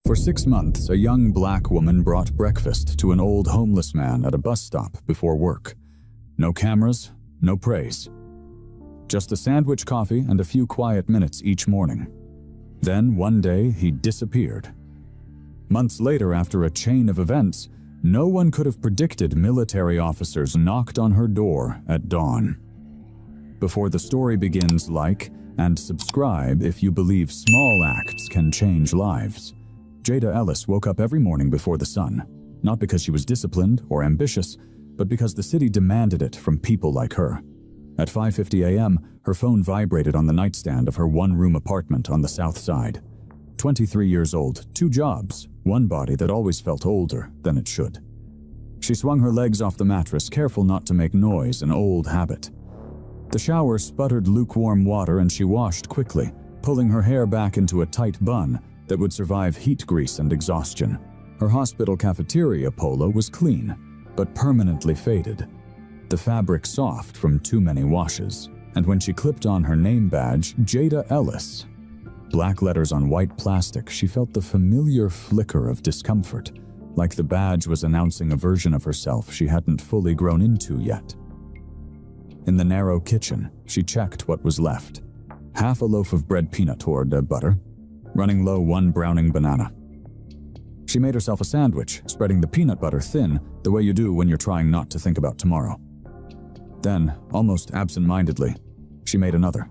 For 6 months, a young black woman brought breakfast to an old homeless man at a bus stop before work. No cameras, no praise. Just a sandwich, coffee, and a few quiet minutes each morning. Then, one day, he disappeared. Months later, after a chain of events, no one could have predicted military officers knocked on her door at dawn. Before the story begins, like and subscribe if you believe small acts can change lives. Jada Ellis woke up every morning before the sun, not because she was disciplined or ambitious, but because the city demanded it from people like her. At 5:50 a.m., her phone vibrated on the nightstand of her one-room apartment on the south side. 23 years old, 2 jobs, one body that always felt older than it should. She swung her legs off the mattress, careful not to make noise, an old habit. The shower sputtered lukewarm water and she washed quickly, pulling her hair back into a tight bun that would survive heat grease and exhaustion. Her hospital cafeteria polo was clean, but permanently faded. The fabric soft from too many washes, and when she clipped on her name badge, Jada Ellis, black letters on white plastic, she felt the familiar flicker of discomfort, like the badge was announcing a version of herself she hadn't fully grown into yet. In the narrow kitchen, she checked what was left. Half a loaf of bread peanut or butter, running low 1 browning banana. She made herself a sandwich, spreading the peanut butter thin, the way you do when you're trying not to think about tomorrow. Then, almost absent-mindedly, she made another.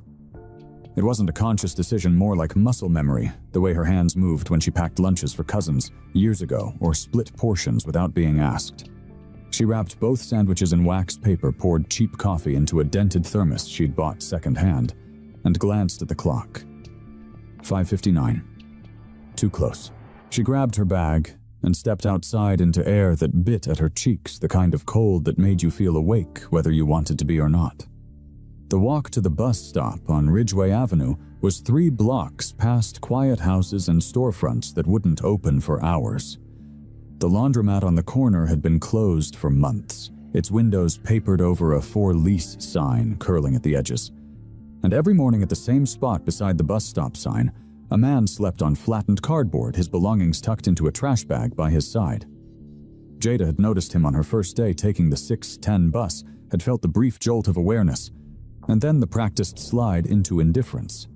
It wasn't a conscious decision, more like muscle memory, the way her hands moved when she packed lunches for cousins years ago or split portions without being asked. She wrapped both sandwiches in wax paper, poured cheap coffee into a dented thermos she'd bought secondhand, and glanced at the clock. 5:59. Too close. She grabbed her bag and stepped outside into air that bit at her cheeks, the kind of cold that made you feel awake whether you wanted to be or not. The walk to the bus stop on Ridgeway Avenue was 3 blocks past quiet houses and storefronts that wouldn't open for hours. The laundromat on the corner had been closed for months, its windows papered over a for lease sign curling at the edges. And every morning at the same spot beside the bus stop sign, a man slept on flattened cardboard, his belongings tucked into a trash bag by his side. Jada had noticed him on her first day taking the 6:10 bus, had felt the brief jolt of awareness, and then the practiced slide into indifference.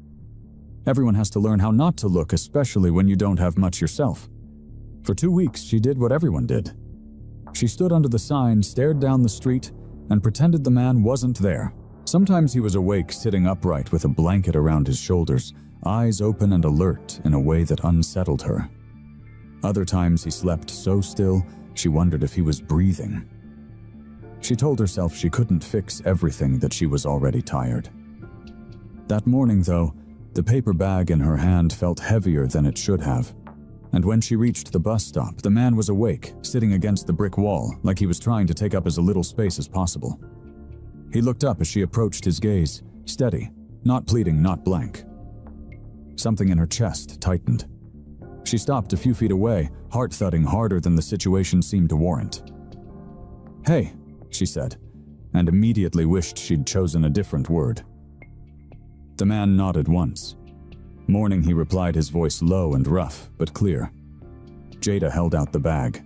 Everyone has to learn how not to look, especially when you don't have much yourself. For 2 weeks, she did what everyone did. She stood under the sign, stared down the street, and pretended the man wasn't there. Sometimes he was awake, sitting upright with a blanket around his shoulders, eyes open and alert in a way that unsettled her. Other times he slept so still, she wondered if he was breathing. She told herself she couldn't fix everything, that she was already tired. That morning, though, the paper bag in her hand felt heavier than it should have. And when she reached the bus stop, the man was awake, sitting against the brick wall, like he was trying to take up as little space as possible. He looked up as she approached, his gaze steady, not pleading, not blank. Something in her chest tightened. She stopped a few feet away, heart thudding harder than the situation seemed to warrant. "Hey," she said, and immediately wished she'd chosen a different word. The man nodded once. Morning, he replied, his voice low and rough, but clear. Jada held out the bag.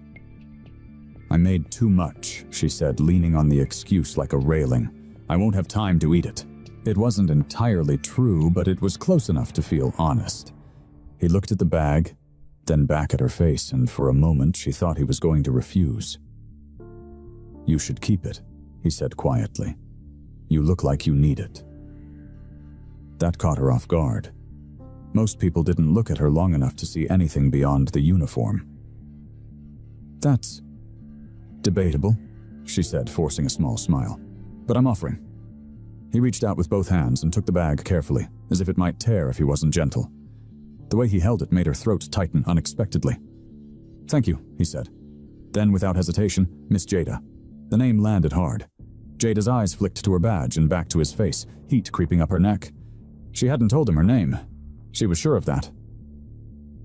"I made too much," she said, leaning on the excuse like a railing. "I won't have time to eat it." It wasn't entirely true, but it was close enough to feel honest. He looked at the bag, then back at her face, and for a moment she thought he was going to refuse. "You should keep it," he said quietly. "You look like you need it." That caught her off guard. Most people didn't look at her long enough to see anything beyond the uniform. "That's debatable," she said, forcing a small smile. "But I'm offering." He reached out with both hands and took the bag carefully, as if it might tear if he wasn't gentle. The way he held it made her throat tighten unexpectedly. "Thank you," he said. Then, without hesitation, "Miss Jada." The name landed hard. Jada's eyes flicked to her badge and back to his face, heat creeping up her neck. She hadn't told him her name. She was sure of that.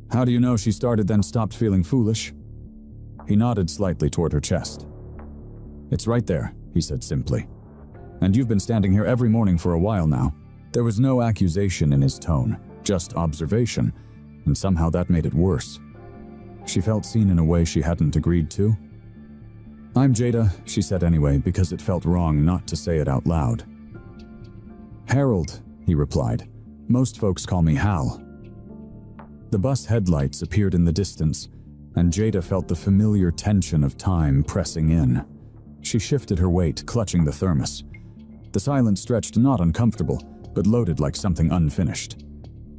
"How do you know?" she started, then stopped, feeling foolish. He nodded slightly toward her chest. "It's right there," he said simply. "And you've been standing here every morning for a while now." There was no accusation in his tone, just observation, and somehow that made it worse. She felt seen in a way she hadn't agreed to. "I'm Jada," she said anyway, because it felt wrong not to say it out loud. "Harold," he replied. "Most folks call me Hal." The bus headlights appeared in the distance, and Jada felt the familiar tension of time pressing in. She shifted her weight, clutching the thermos. The silence stretched not uncomfortable, but loaded like something unfinished.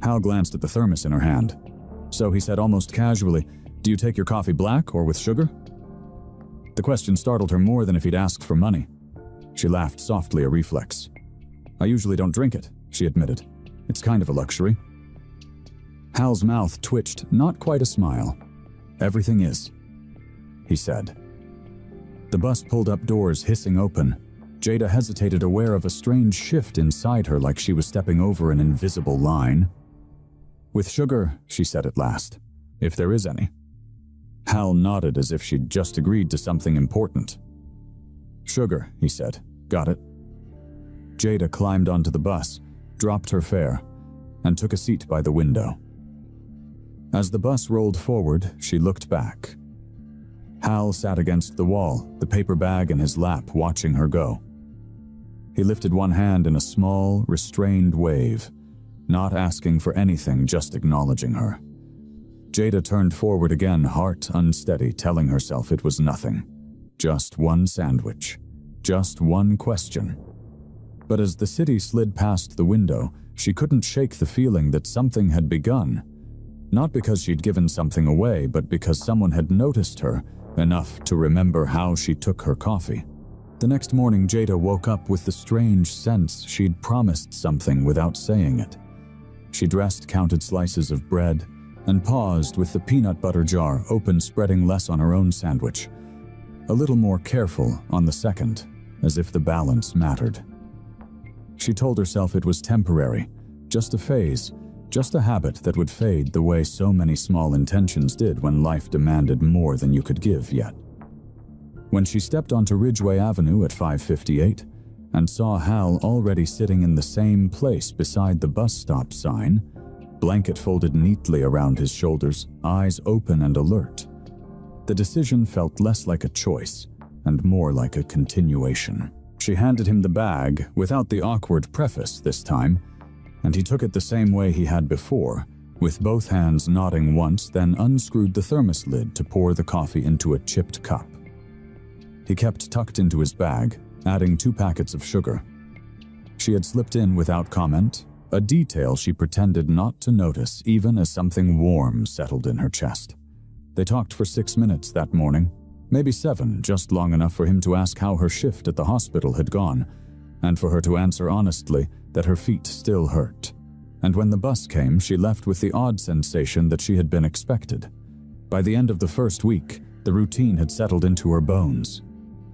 Hal glanced at the thermos in her hand. So he said almost casually, "Do you take your coffee black or with sugar?" The question startled her more than if he'd asked for money. She laughed softly, a reflex. "I usually don't drink it," she admitted. "It's kind of a luxury." Hal's mouth twitched, not quite a smile. "Everything is," he said. The bus pulled up, doors hissing open. Jada hesitated, aware of a strange shift inside her, like she was stepping over an invisible line. "With sugar," she said at last, "if there is any." Hal nodded as if she'd just agreed to something important. "Sugar," he said. "Got it." Jada climbed onto the bus, dropped her fare, and took a seat by the window. As the bus rolled forward, she looked back. Hal sat against the wall, the paper bag in his lap, watching her go. He lifted one hand in a small, restrained wave, not asking for anything, just acknowledging her. Jada turned forward again, heart unsteady, telling herself it was nothing. Just one sandwich. Just one question. But as the city slid past the window, she couldn't shake the feeling that something had begun. Not because she'd given something away, but because someone had noticed her enough to remember how she took her coffee. The next morning, Jada woke up with the strange sense she'd promised something without saying it. She dressed, counted slices of bread, and paused with the peanut butter jar open, spreading less on her own sandwich. A little more careful on the second, as if the balance mattered. She told herself it was temporary, just a phase, just a habit that would fade the way so many small intentions did when life demanded more than you could give yet. When she stepped onto Ridgeway Avenue at 5:58 and saw Hal already sitting in the same place beside the bus stop sign, blanket folded neatly around his shoulders, eyes open and alert, the decision felt less like a choice and more like a continuation. She handed him the bag without the awkward preface this time, and he took it the same way he had before, with both hands nodding once, then unscrewed the thermos lid to pour the coffee into a chipped cup. He kept tucked into his bag, adding 2 packets of sugar. She had slipped in without comment, a detail she pretended not to notice even as something warm settled in her chest. They talked for 6 minutes that morning, maybe 7, just long enough for him to ask how her shift at the hospital had gone, and for her to answer honestly that her feet still hurt. And when the bus came, she left with the odd sensation that she had been expected. By the end of the first week, the routine had settled into her bones,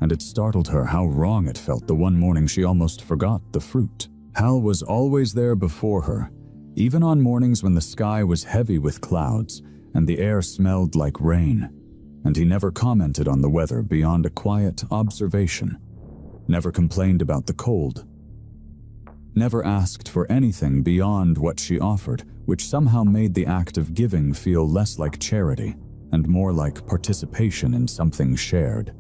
and it startled her how wrong it felt the one morning she almost forgot the fruit. Hal was always there before her, even on mornings when the sky was heavy with clouds and the air smelled like rain, and he never commented on the weather beyond a quiet observation, never complained about the cold, never asked for anything beyond what she offered, which somehow made the act of giving feel less like charity and more like participation in something shared.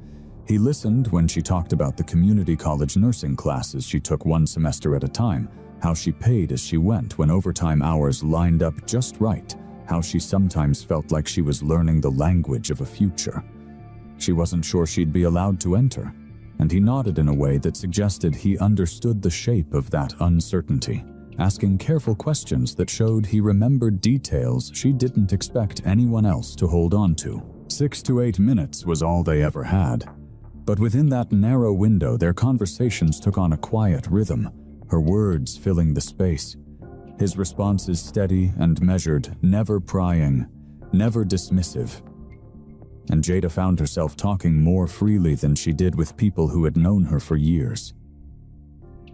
He listened when she talked about the community college nursing classes she took one semester at a time, how she paid as she went when overtime hours lined up just right, how she sometimes felt like she was learning the language of a future. She wasn't sure she'd be allowed to enter, and he nodded in a way that suggested he understood the shape of that uncertainty, asking careful questions that showed he remembered details she didn't expect anyone else to hold on to. 6 to 8 minutes was all they ever had. But within that narrow window, their conversations took on a quiet rhythm, her words filling the space. His responses steady and measured, never prying, never dismissive. And Jada found herself talking more freely than she did with people who had known her for years.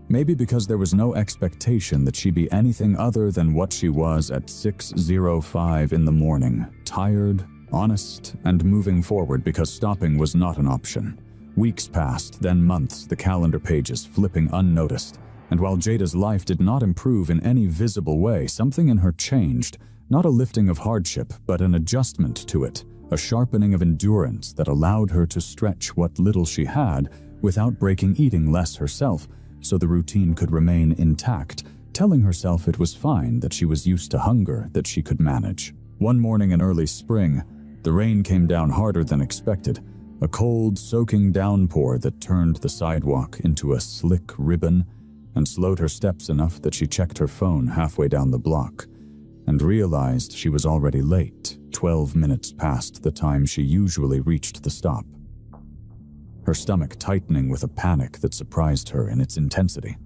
Maybe because there was no expectation that she be anything other than what she was at 6:05 in the morning, tired, honest, and moving forward because stopping was not an option. Weeks passed, then months, the calendar pages flipping unnoticed, and while Jada's life did not improve in any visible way, something in her changed, not a lifting of hardship, but an adjustment to it, a sharpening of endurance that allowed her to stretch what little she had without breaking eating less herself, so the routine could remain intact, telling herself it was fine, that she was used to hunger, that she could manage. One morning in early spring, the rain came down harder than expected, a cold, soaking downpour that turned the sidewalk into a slick ribbon and slowed her steps enough that she checked her phone halfway down the block and realized she was already late, 12 minutes past the time she usually reached the stop. Her stomach tightening with a panic that surprised her in its intensity.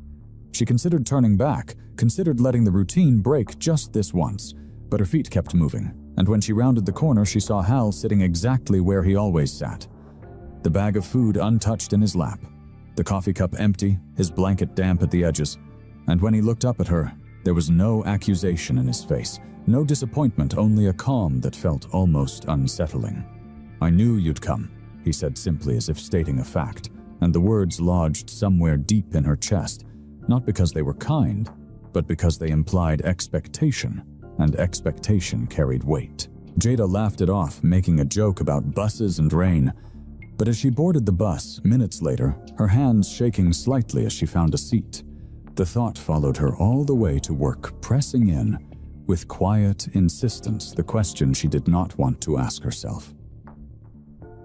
She considered turning back, considered letting the routine break just this once, but her feet kept moving, and when she rounded the corner, she saw Hal sitting exactly where he always sat. The bag of food untouched in his lap, the coffee cup empty, his blanket damp at the edges, and when he looked up at her, there was no accusation in his face, no disappointment, only a calm that felt almost unsettling. "I knew you'd come," he said simply as if stating a fact, and the words lodged somewhere deep in her chest, not because they were kind, but because they implied expectation, and expectation carried weight. Jada laughed it off, making a joke about buses and rain, but as she boarded the bus, minutes later, her hands shaking slightly as she found a seat, the thought followed her all the way to work, pressing in, with quiet insistence, the question she did not want to ask herself.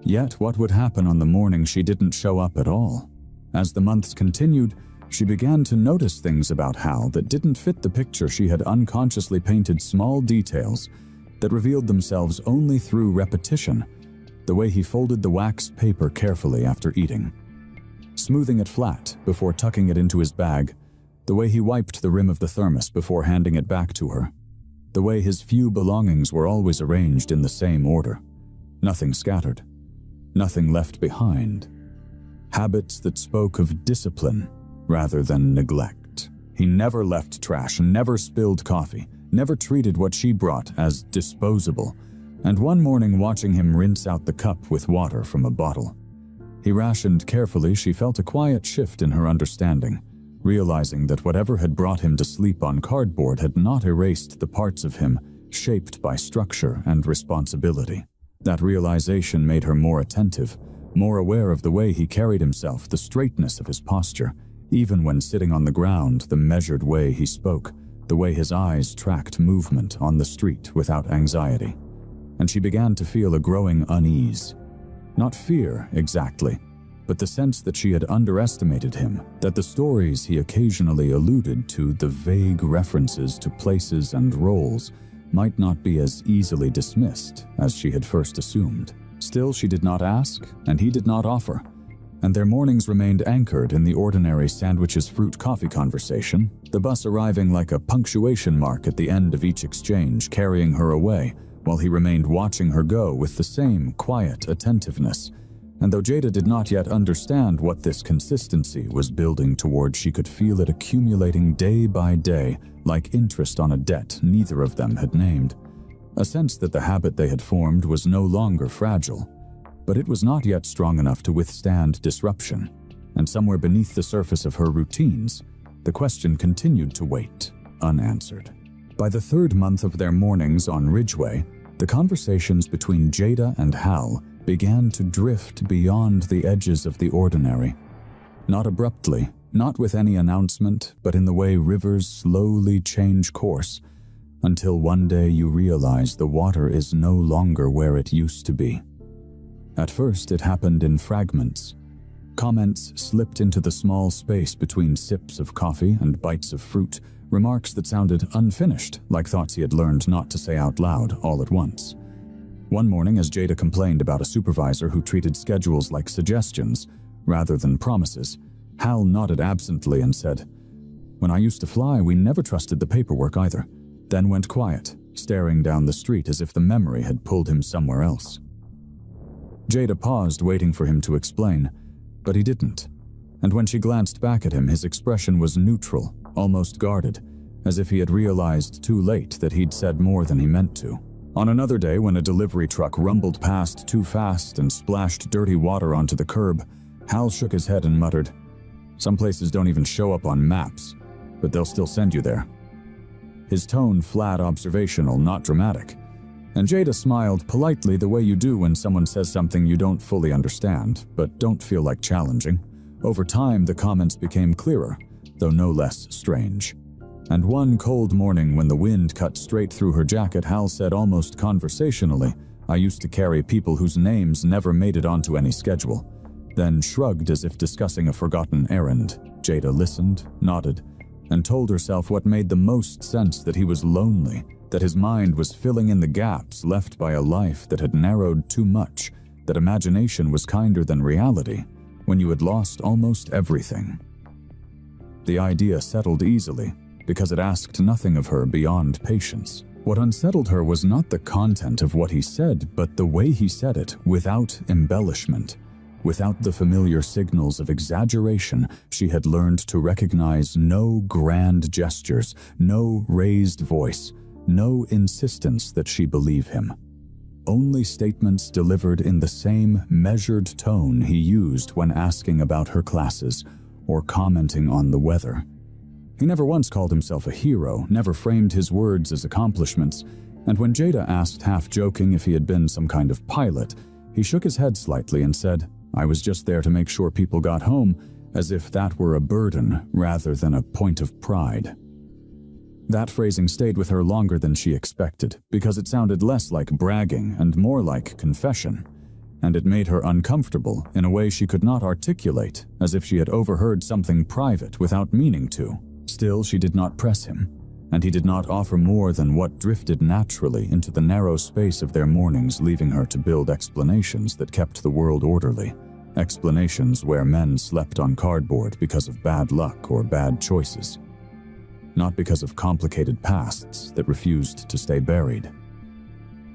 Yet what would happen on the morning she didn't show up at all? As the months continued, she began to notice things about Hal that didn't fit the picture she had unconsciously painted, small details that revealed themselves only through repetition. The way he folded the wax paper carefully after eating, smoothing it flat before tucking it into his bag, the way he wiped the rim of the thermos before handing it back to her, the way his few belongings were always arranged in the same order, nothing scattered, nothing left behind. Habits that spoke of discipline rather than neglect. He never left trash, never spilled coffee, never treated what she brought as disposable, and one morning watching him rinse out the cup with water from a bottle. He rationed carefully, she felt a quiet shift in her understanding, realizing that whatever had brought him to sleep on cardboard had not erased the parts of him shaped by structure and responsibility. That realization made her more attentive, more aware of the way he carried himself, the straightness of his posture, even when sitting on the ground, the measured way he spoke, the way his eyes tracked movement on the street without anxiety. And she began to feel a growing unease. Not fear, exactly, but the sense that she had underestimated him, that the stories he occasionally alluded to, the vague references to places and roles, might not be as easily dismissed as she had first assumed. Still, she did not ask, and he did not offer, and their mornings remained anchored in the ordinary sandwiches fruit coffee conversation, the bus arriving like a punctuation mark at the end of each exchange, carrying her away, while he remained watching her go with the same quiet attentiveness. And though Jada did not yet understand what this consistency was building toward, she could feel it accumulating day by day, like interest on a debt neither of them had named. A sense that the habit they had formed was no longer fragile, but it was not yet strong enough to withstand disruption. And somewhere beneath the surface of her routines, the question continued to wait, unanswered. By the third month of their mornings on Ridgeway, the conversations between Jada and Hal began to drift beyond the edges of the ordinary. Not abruptly, not with any announcement, but in the way rivers slowly change course, until one day you realize the water is no longer where it used to be. At first, it happened in fragments. Comments slipped into the small space between sips of coffee and bites of fruit, remarks that sounded unfinished, like thoughts he had learned not to say out loud all at once. One morning, as Jada complained about a supervisor who treated schedules like suggestions rather than promises, Hal nodded absently and said, "When I used to fly, we never trusted the paperwork either," then went quiet, staring down the street as if the memory had pulled him somewhere else. Jada paused, waiting for him to explain, but he didn't. And when she glanced back at him, his expression was neutral, almost guarded, as if he had realized too late that he'd said more than he meant to. On another day, when a delivery truck rumbled past too fast and splashed dirty water onto the curb, Hal shook his head and muttered, "Some places don't even show up on maps, but they'll still send you there." his tone flat observational, not dramatic. And Jada smiled politely the way you do when someone says something you don't fully understand, but don't feel like challenging. Over time, the comments became clearer, though no less strange. And one cold morning when the wind cut straight through her jacket, Hal said almost conversationally, "I used to carry people whose names never made it onto any schedule." Then shrugged as if discussing a forgotten errand. Jada listened, nodded, and told herself what made the most sense, that he was lonely, that his mind was filling in the gaps left by a life that had narrowed too much, that imagination was kinder than reality, when you had lost almost everything. The idea settled easily, because it asked nothing of her beyond patience. What unsettled her was not the content of what he said, but the way he said it, without embellishment. Without the familiar signals of exaggeration, she had learned to recognize no grand gestures, no raised voice, no insistence that she believe him. Only statements delivered in the same measured tone he used when asking about her classes or commenting on the weather. He never once called himself a hero, never framed his words as accomplishments, and when Jada asked, half-joking, if he had been some kind of pilot, he shook his head slightly and said, "I was just there to make sure people got home," as if that were a burden rather than a point of pride. That phrasing stayed with her longer than she expected, because it sounded less like bragging and more like confession, and it made her uncomfortable in a way she could not articulate, as if she had overheard something private without meaning to. Still, she did not press him, and he did not offer more than what drifted naturally into the narrow space of their mornings, leaving her to build explanations that kept the world orderly. Explanations where men slept on cardboard because of bad luck or bad choices. Not because of complicated pasts that refused to stay buried.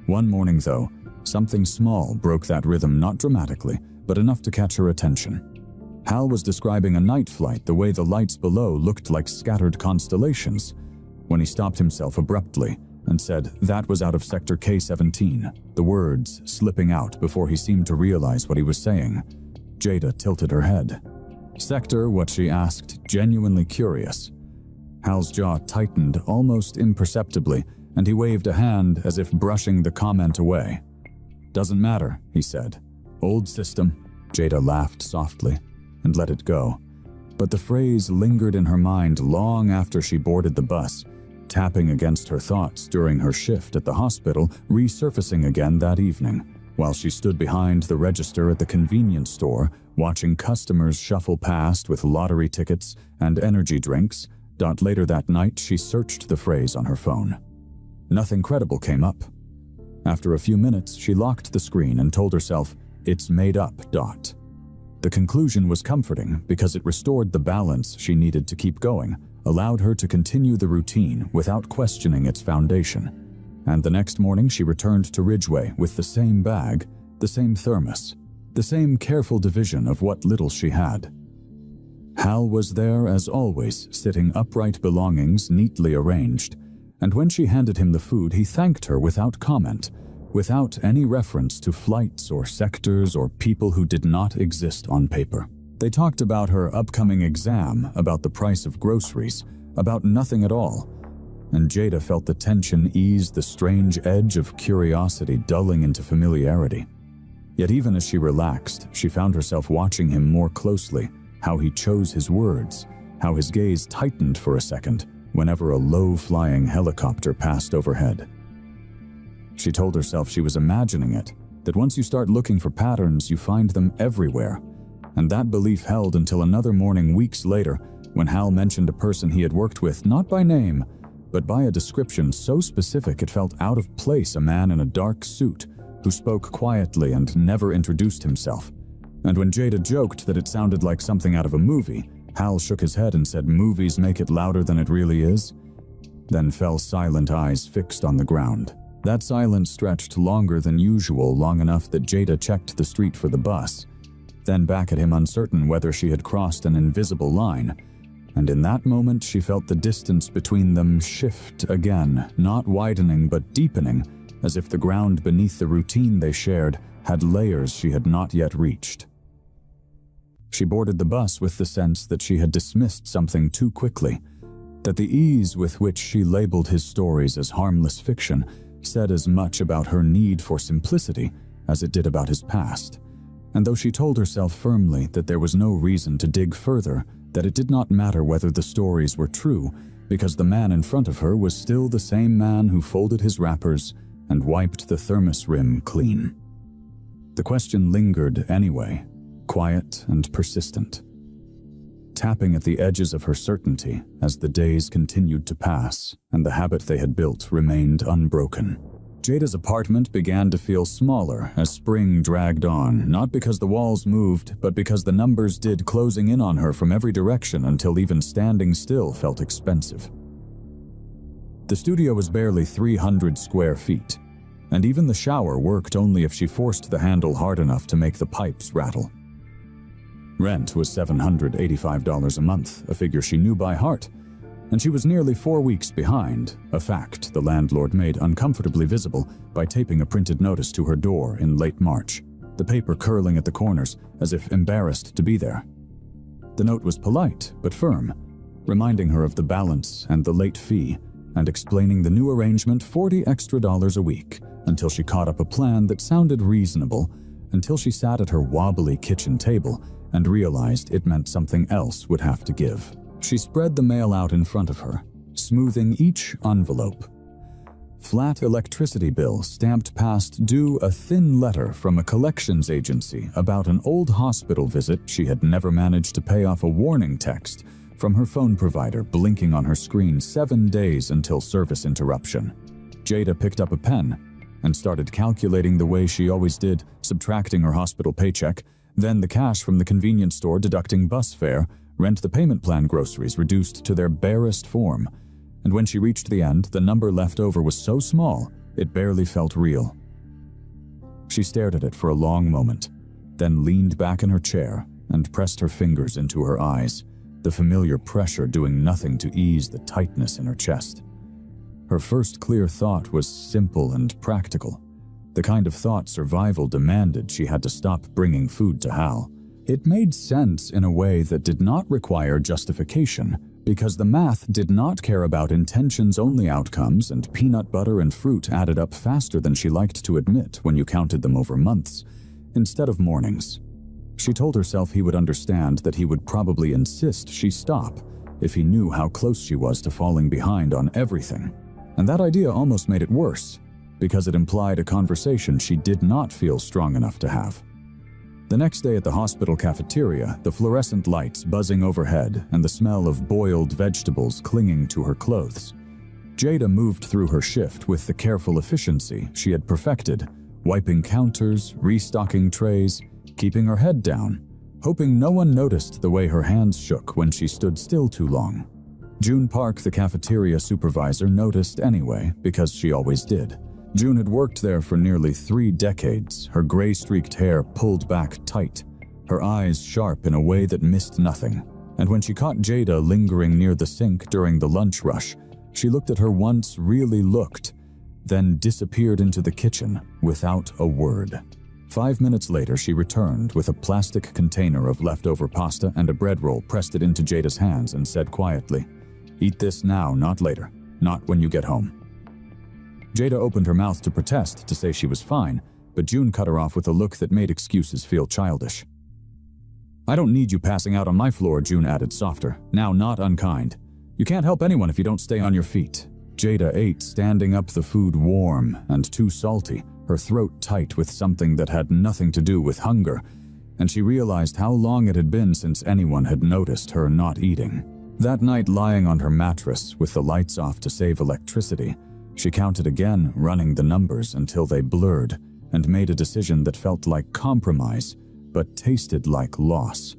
One morning, though, something small broke that rhythm, not dramatically, but enough to catch her attention. Hal was describing a night flight the way the lights below looked like scattered constellations, when he stopped himself abruptly and said that was out of Sector K-17, the words slipping out before he seemed to realize what he was saying. Jada tilted her head. "Sector, what?" she asked, genuinely curious. Hal's jaw tightened almost imperceptibly, and he waved a hand as if brushing the comment away. "Doesn't matter," he said. "Old system." Jada laughed softly and let it go. But the phrase lingered in her mind long after she boarded the bus, tapping against her thoughts during her shift at the hospital, resurfacing again that evening, while she stood behind the register at the convenience store, watching customers shuffle past with lottery tickets and energy drinks. Later that night, she searched the phrase on her phone. Nothing credible came up. After a few minutes, she locked the screen and told herself, "It's made up." The conclusion was comforting because it restored the balance she needed to keep going, allowed her to continue the routine without questioning its foundation. And the next morning, she returned to Ridgeway with the same bag, the same thermos, the same careful division of what little she had. Hal was there as always, sitting upright, belongings neatly arranged, and when she handed him the food, he thanked her without comment, without any reference to flights or sectors or people who did not exist on paper. They talked about her upcoming exam, about the price of groceries, about nothing at all, and Jada felt the tension ease, the strange edge of curiosity dulling into familiarity. Yet even as she relaxed, she found herself watching him more closely, how he chose his words, how his gaze tightened for a second whenever a low-flying helicopter passed overhead. She told herself she was imagining it, that once you start looking for patterns, you find them everywhere, and that belief held until another morning weeks later when Hal mentioned a person he had worked with, not by name, but by a description so specific it felt out of place, a man in a dark suit who spoke quietly and never introduced himself. And when Jada joked that it sounded like something out of a movie, Hal shook his head and said, "Movies make it louder than it really is," then fell silent, eyes fixed on the ground. That silence stretched longer than usual, long enough that Jada checked the street for the bus, then back at him, uncertain whether she had crossed an invisible line. And in that moment, she felt the distance between them shift again, not widening but deepening, as if the ground beneath the routine they shared had layers she had not yet reached. She boarded the bus with the sense that she had dismissed something too quickly, That the ease with which she labeled his stories as harmless fiction said as much about her need for simplicity as it did about his past. And though she told herself firmly that there was no reason to dig further, that it did not matter whether the stories were true, because the man in front of her was still the same man who folded his wrappers and wiped the thermos rim clean. The question lingered anyway, quiet and persistent, tapping at the edges of her certainty as the days continued to pass and the habit they had built remained unbroken. Jada's apartment began to feel smaller as spring dragged on, not because the walls moved, but because the numbers did, closing in on her from every direction until even standing still felt expensive. The studio was barely 300 square feet, and even the shower worked only if she forced the handle hard enough to make the pipes rattle. Rent was $785 a month, a figure she knew by heart, and she was nearly 4 weeks behind, a fact the landlord made uncomfortably visible by taping a printed notice to her door in late March, the paper curling at the corners as if embarrassed to be there. The note was polite but firm, reminding her of the balance and the late fee, and explaining the new arrangement $40 extra a week until she caught up a plan that sounded reasonable, until she sat at her wobbly kitchen table and realized it meant something else would have to give. She spread the mail out in front of her, smoothing each envelope. Flat electricity bill stamped past due, a thin letter from a collections agency about an old hospital visit she had never managed to pay off, a warning text from her phone provider blinking on her screen 7 days until service interruption. Jada picked up a pen and started calculating the way she always did, subtracting her hospital paycheck, then the cash from the convenience store, deducting bus fare, rent, the payment plan, groceries reduced to their barest form. And when she reached the end, the number left over was so small, it barely felt real. She stared at it for a long moment, then leaned back in her chair and pressed her fingers into her eyes, the familiar pressure doing nothing to ease the tightness in her chest. Her first clear thought was simple and practical, the kind of thought survival demanded. She had to stop bringing food to Hal. It made sense in a way that did not require justification, because the math did not care about intentions-only outcomes, and peanut butter and fruit added up faster than she liked to admit when you counted them over months, instead of mornings. She told herself he would understand, that he would probably insist she stop if he knew how close she was to falling behind on everything. And that idea almost made it worse, because it implied a conversation she did not feel strong enough to have. The next day at the hospital cafeteria, the fluorescent lights buzzing overhead and the smell of boiled vegetables clinging to her clothes. Jada moved through her shift with the careful efficiency she had perfected, wiping counters, restocking trays, keeping her head down, hoping no one noticed the way her hands shook when she stood still too long. June Park, the cafeteria supervisor, noticed anyway, because she always did. June had worked there for nearly 3 decades, her gray-streaked hair pulled back tight, her eyes sharp in a way that missed nothing. And when she caught Jada lingering near the sink during the lunch rush, she looked at her once, really looked, then disappeared into the kitchen without a word. 5 minutes later, she returned with a plastic container of leftover pasta and a bread roll, pressed it into Jada's hands and said quietly, "Eat this now, not later, not when you get home." Jada opened her mouth to protest, to say she was fine, but June cut her off with a look that made excuses feel childish. "I don't need you passing out on my floor," June added, softer, now not unkind. "You can't help anyone if you don't stay on your feet." Jada ate, standing up, the food warm and too salty, her throat tight with something that had nothing to do with hunger, and she realized how long it had been since anyone had noticed her not eating. That night, lying on her mattress with the lights off to save electricity, she counted again, running the numbers until they blurred, and made a decision that felt like compromise, but tasted like loss.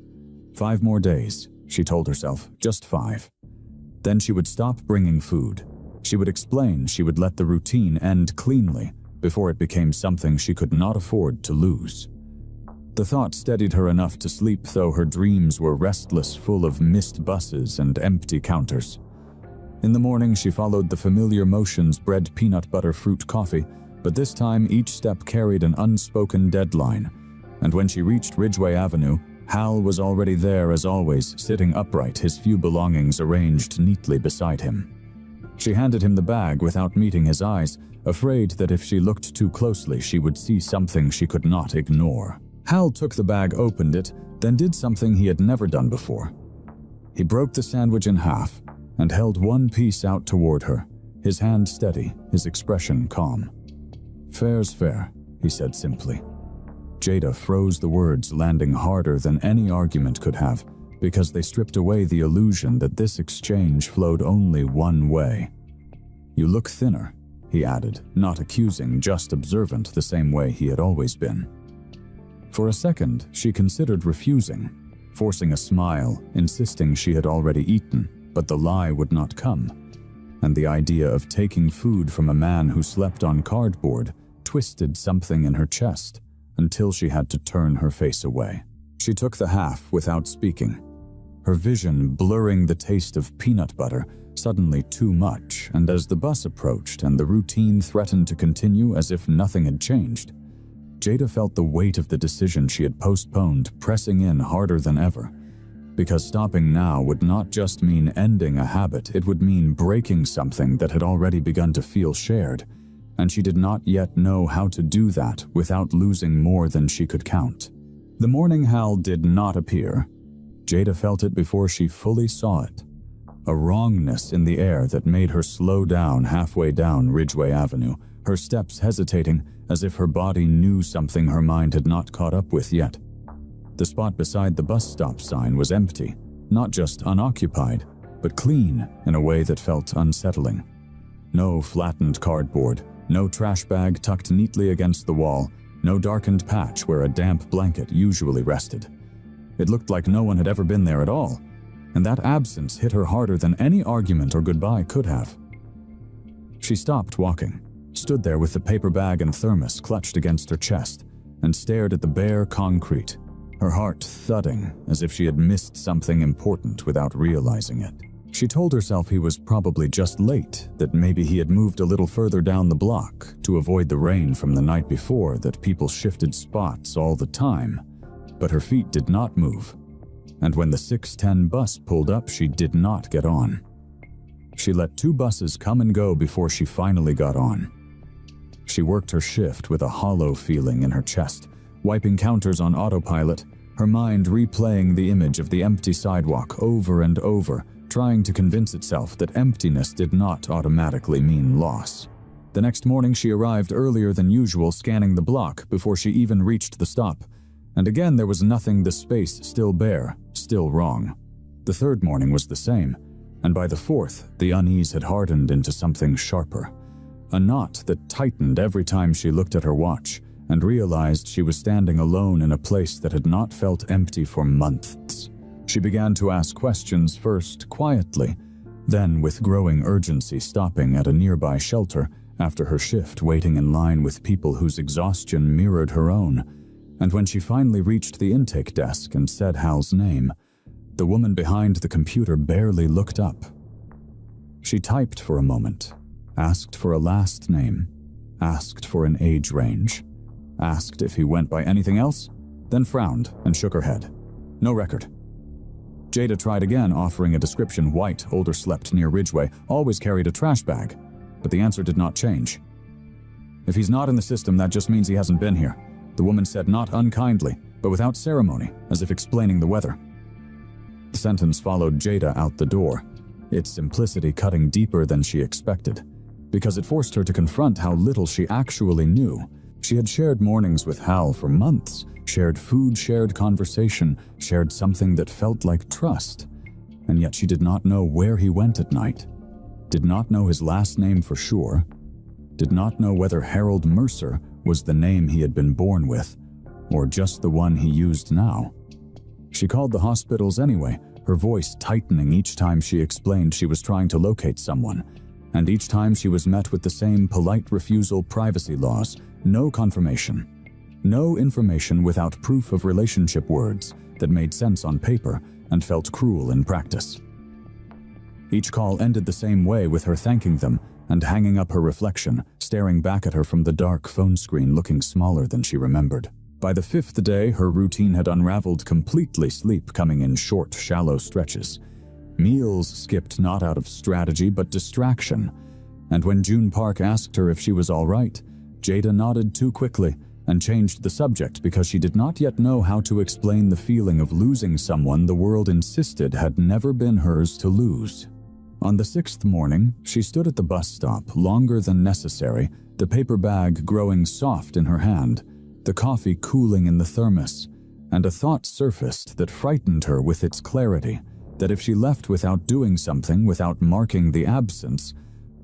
5 more days, she told herself, just 5. Then she would stop bringing food. She would explain, she would let the routine end cleanly before it became something she could not afford to lose. The thought steadied her enough to sleep, though her dreams were restless, full of missed buses and empty counters. In the morning, she followed the familiar motions: bread, peanut butter, fruit, coffee, but this time each step carried an unspoken deadline, and when she reached Ridgeway Avenue, Hal was already there as always, sitting upright, his few belongings arranged neatly beside him. She handed him the bag without meeting his eyes, afraid that if she looked too closely she would see something she could not ignore. Hal took the bag, opened it, then did something he had never done before. He broke the sandwich in half and held one piece out toward her, his hand steady, his expression calm. "Fair's fair," he said simply. Jada froze, the words landing harder than any argument could have, because they stripped away the illusion that this exchange flowed only one way. "You look thinner," he added, not accusing, just observant, the same way he had always been. For a second, she considered refusing, forcing a smile, insisting she had already eaten, but the lie would not come, and the idea of taking food from a man who slept on cardboard twisted something in her chest until she had to turn her face away. She took the half without speaking, her vision blurring the taste of peanut butter, suddenly too much, and as the bus approached and the routine threatened to continue as if nothing had changed, Jada felt the weight of the decision she had postponed pressing in harder than ever. Because stopping now would not just mean ending a habit, it would mean breaking something that had already begun to feel shared, and she did not yet know how to do that without losing more than she could count. The morning Hal did not appear. Jada felt it before she fully saw it. A wrongness in the air that made her slow down halfway down Ridgeway Avenue, her steps hesitating as if her body knew something her mind had not caught up with yet. The spot beside the bus stop sign was empty, not just unoccupied, but clean in a way that felt unsettling. No flattened cardboard, no trash bag tucked neatly against the wall, no darkened patch where a damp blanket usually rested. It looked like no one had ever been there at all, and that absence hit her harder than any argument or goodbye could have. She stopped walking, stood there with the paper bag and thermos clutched against her chest, and stared at the bare concrete, her heart thudding as if she had missed something important without realizing it. She told herself he was probably just late, that maybe he had moved a little further down the block to avoid the rain from the night before, that people shifted spots all the time. But her feet did not move, and when the 6:10 bus pulled up, she did not get on. She let 2 buses come and go before she finally got on. She worked her shift with a hollow feeling in her chest, wiping counters on autopilot, her mind replaying the image of the empty sidewalk over and over, trying to convince itself that emptiness did not automatically mean loss. The next morning she arrived earlier than usual, scanning the block before she even reached the stop. And again there was nothing, the space still bare, still wrong. The third morning was the same, and by the fourth, the unease had hardened into something sharper. A knot that tightened every time she looked at her watch and realized she was standing alone in a place that had not felt empty for months. She began to ask questions, first quietly, then with growing urgency, stopping at a nearby shelter after her shift, waiting in line with people whose exhaustion mirrored her own. And when she finally reached the intake desk and said Hal's name, the woman behind the computer barely looked up. She typed for a moment, asked for a last name, asked for an age range, asked if he went by anything else, then frowned and shook her head. No record. Jada tried again, offering a description: white, older, slept near Ridgeway, always carried a trash bag, but the answer did not change. If he's not in the system, that just means he hasn't been here, the woman said, not unkindly, but without ceremony, as if explaining the weather. The sentence followed Jada out the door, its simplicity cutting deeper than she expected, because it forced her to confront how little she actually knew. She had shared mornings with Hal for months, shared food, shared conversation, shared something that felt like trust, and yet she did not know where he went at night, did not know his last name for sure, did not know whether Harold Mercer was the name he had been born with, or just the one he used now. She called the hospitals anyway, her voice tightening each time she explained she was trying to locate someone, and each time she was met with the same polite refusal: privacy laws, no confirmation. No information without proof of relationship, words that made sense on paper and felt cruel in practice. Each call ended the same way, with her thanking them and hanging up her reflection, staring back at her from the dark phone screen, looking smaller than she remembered. By the 5th day, her routine had unraveled completely, sleep coming in short, shallow stretches. Meals skipped not out of strategy but distraction. And when June Park asked her if she was all right, Jada nodded too quickly and changed the subject because she did not yet know how to explain the feeling of losing someone the world insisted had never been hers to lose. On the 6th morning, she stood at the bus stop longer than necessary, the paper bag growing soft in her hand, the coffee cooling in the thermos, and a thought surfaced that frightened her with its clarity, that if she left without doing something, without marking the absence,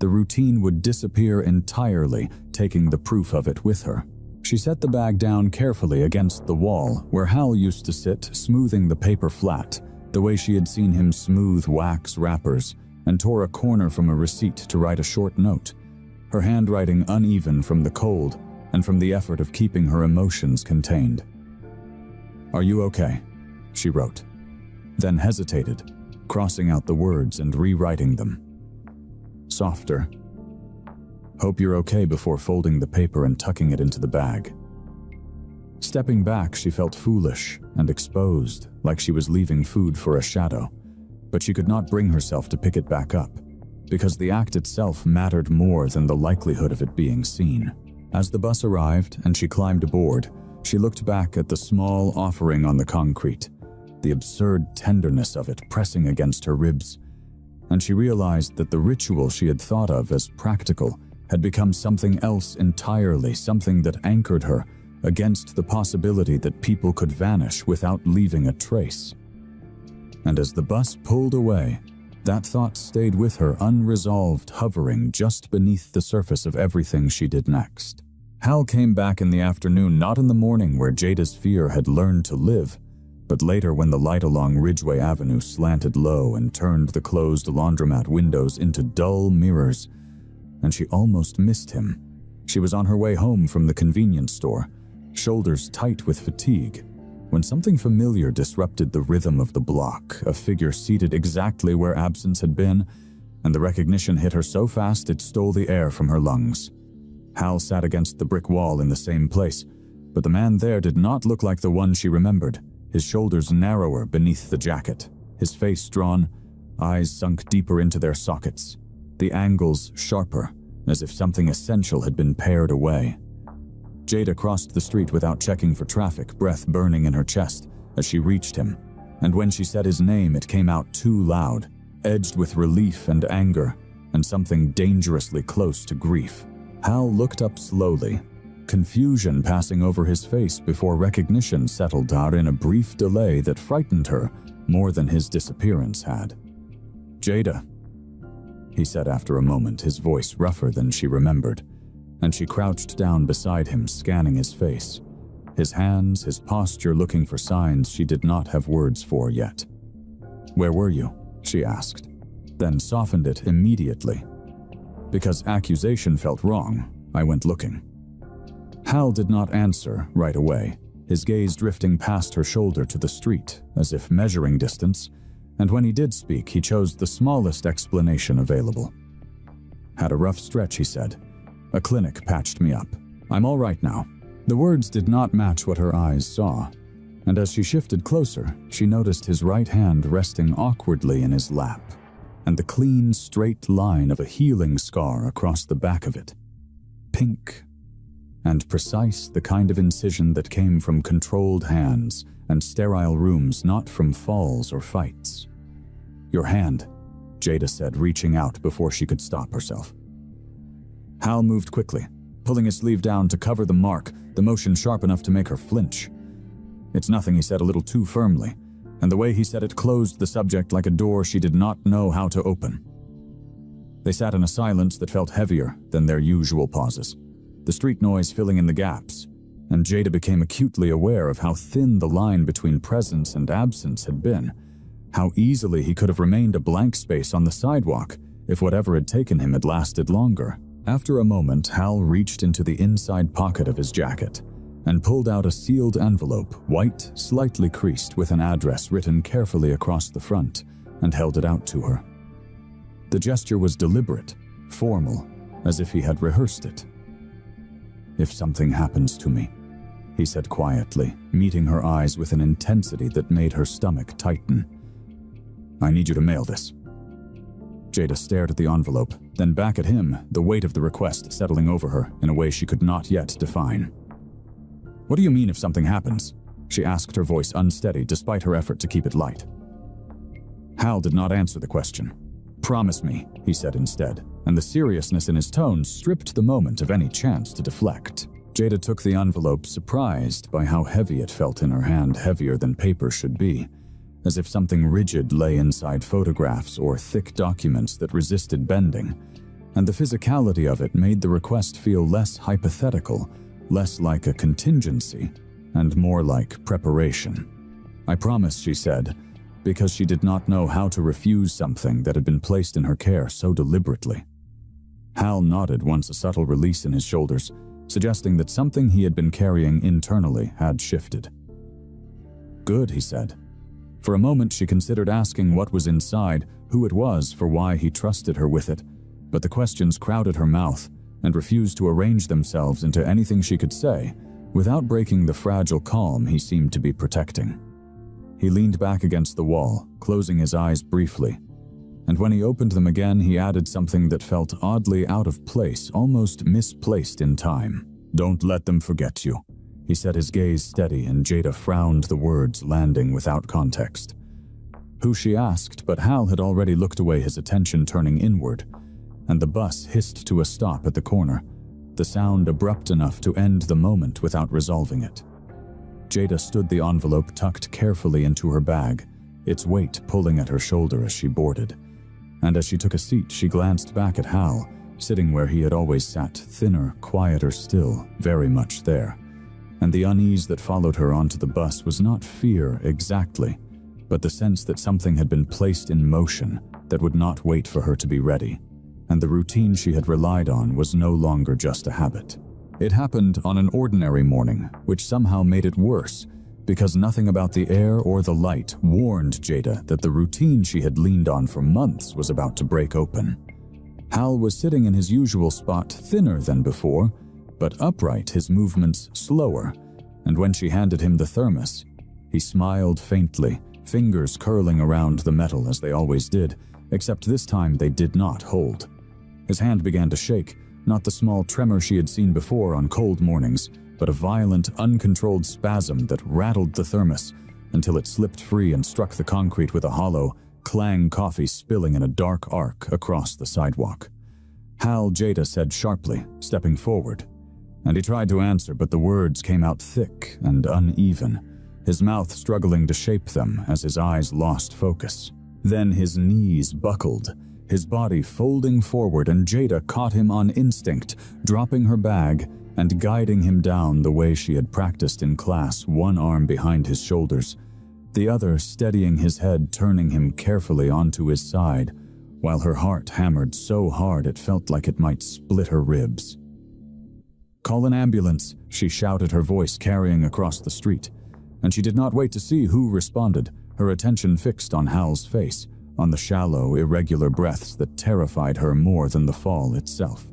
the routine would disappear entirely, taking the proof of it with her. She set the bag down carefully against the wall, where Hal used to sit, smoothing the paper flat, the way she had seen him smooth wax wrappers, and tore a corner from a receipt to write a short note, her handwriting uneven from the cold and from the effort of keeping her emotions contained. "Are you okay?" she wrote, then hesitated, crossing out the words and rewriting them. Softer. "Hope you're okay," before folding the paper and tucking it into the bag. Stepping back, she felt foolish and exposed, like she was leaving food for a shadow, but she could not bring herself to pick it back up, because the act itself mattered more than the likelihood of it being seen. As the bus arrived and she climbed aboard, she looked back at the small offering on the concrete, the absurd tenderness of it pressing against her ribs, and she realized that the ritual she had thought of as practical had become something else entirely, something that anchored her against the possibility that people could vanish without leaving a trace. And as the bus pulled away, that thought stayed with her unresolved, hovering just beneath the surface of everything she did next. Hal came back in the afternoon, not in the morning where Jada's fear had learned to live, but later when the light along Ridgeway Avenue slanted low and turned the closed laundromat windows into dull mirrors, and she almost missed him. She was on her way home from the convenience store, shoulders tight with fatigue, when something familiar disrupted the rhythm of the block, a figure seated exactly where absence had been, and the recognition hit her so fast it stole the air from her lungs. Hal sat against the brick wall in the same place, but the man there did not look like the one she remembered, his shoulders narrower beneath the jacket, his face drawn, eyes sunk deeper into their sockets, the angles sharper, as if something essential had been pared away. Jada crossed the street without checking for traffic, breath burning in her chest as she reached him, and when she said his name it came out too loud, edged with relief and anger, and something dangerously close to grief. Hal looked up slowly, confusion passing over his face before recognition settled out in a brief delay that frightened her more than his disappearance had. "Jada," he said after a moment, his voice rougher than she remembered, and she crouched down beside him, scanning his face, his hands, his posture, looking for signs she did not have words for yet. "Where were you?" she asked, then softened it immediately. "Because accusation felt wrong, I went looking." Hal did not answer right away, his gaze drifting past her shoulder to the street, as if measuring distance, and when he did speak, he chose the smallest explanation available. "Had a rough stretch," he said. "A clinic patched me up. I'm all right now." The words did not match what her eyes saw, and as she shifted closer, she noticed his right hand resting awkwardly in his lap, and the clean, straight line of a healing scar across the back of it. Pink and precise, the kind of incision that came from controlled hands and sterile rooms, not from falls or fights. "Your hand," Jada said, reaching out before she could stop herself. Hal moved quickly, pulling his sleeve down to cover the mark, the motion sharp enough to make her flinch. "It's nothing," he said a little too firmly, and the way he said it closed the subject like a door she did not know how to open. They sat in a silence that felt heavier than their usual pauses, the street noise filling in the gaps, and Jada became acutely aware of how thin the line between presence and absence had been, how easily he could have remained a blank space on the sidewalk if whatever had taken him had lasted longer. After a moment, Hal reached into the inside pocket of his jacket and pulled out a sealed envelope, white, slightly creased, with an address written carefully across the front, and held it out to her. The gesture was deliberate, formal, as if he had rehearsed it. "If something happens to me," he said quietly, meeting her eyes with an intensity that made her stomach tighten. "I need you to mail this." Jada stared at the envelope, then back at him, the weight of the request settling over her in a way she could not yet define. "What do you mean if something happens?" she asked, her voice unsteady despite her effort to keep it light. Hal did not answer the question. "Promise me," he said instead, and the seriousness in his tone stripped the moment of any chance to deflect. Jada took the envelope, surprised by how heavy it felt in her hand, heavier than paper should be, as if something rigid lay inside photographs or thick documents that resisted bending, and the physicality of it made the request feel less hypothetical, less like a contingency, and more like preparation. "I promise," she said, because she did not know how to refuse something that had been placed in her care so deliberately. Hal nodded once a subtle release in his shoulders, suggesting that something he had been carrying internally had shifted. "Good," he said. For a moment she considered asking what was inside, who it was, for why he trusted her with it, but the questions crowded her mouth and refused to arrange themselves into anything she could say without breaking the fragile calm he seemed to be protecting. He leaned back against the wall, closing his eyes briefly, and when he opened them again he added something that felt oddly out of place, almost misplaced in time. "Don't let them forget you," he said, his gaze steady, and Jada frowned, the words landing without context. Who, she asked, but Hal had already looked away, his attention turning inward, and the bus hissed to a stop at the corner, the sound abrupt enough to end the moment without resolving it. Jada stood the envelope tucked carefully into her bag, its weight pulling at her shoulder as she boarded, and as she took a seat she glanced back at Hal, sitting where he had always sat, thinner, quieter still, very much there. And the unease that followed her onto the bus was not fear exactly, but the sense that something had been placed in motion that would not wait for her to be ready, and the routine she had relied on was no longer just a habit. It happened on an ordinary morning, which somehow made it worse, because nothing about the air or the light warned Jada that the routine she had leaned on for months was about to break open. Hal was sitting in his usual spot, thinner than before, but upright, his movements slower, and when she handed him the thermos, he smiled faintly, fingers curling around the metal as they always did, except this time they did not hold. His hand began to shake, not the small tremor she had seen before on cold mornings, but a violent, uncontrolled spasm that rattled the thermos until it slipped free and struck the concrete with a hollow, clang, coffee spilling in a dark arc across the sidewalk. "Hal," Jada said sharply, stepping forward, and he tried to answer, but the words came out thick and uneven, his mouth struggling to shape them as his eyes lost focus. Then his knees buckled, his body folding forward, and Jada caught him on instinct, dropping her bag and guiding him down the way she had practiced in class, one arm behind his shoulders, the other steadying his head, turning him carefully onto his side, while her heart hammered so hard it felt like it might split her ribs. "Call an ambulance," she shouted, her voice carrying across the street, and she did not wait to see who responded, her attention fixed on Hal's face, on the shallow, irregular breaths that terrified her more than the fall itself.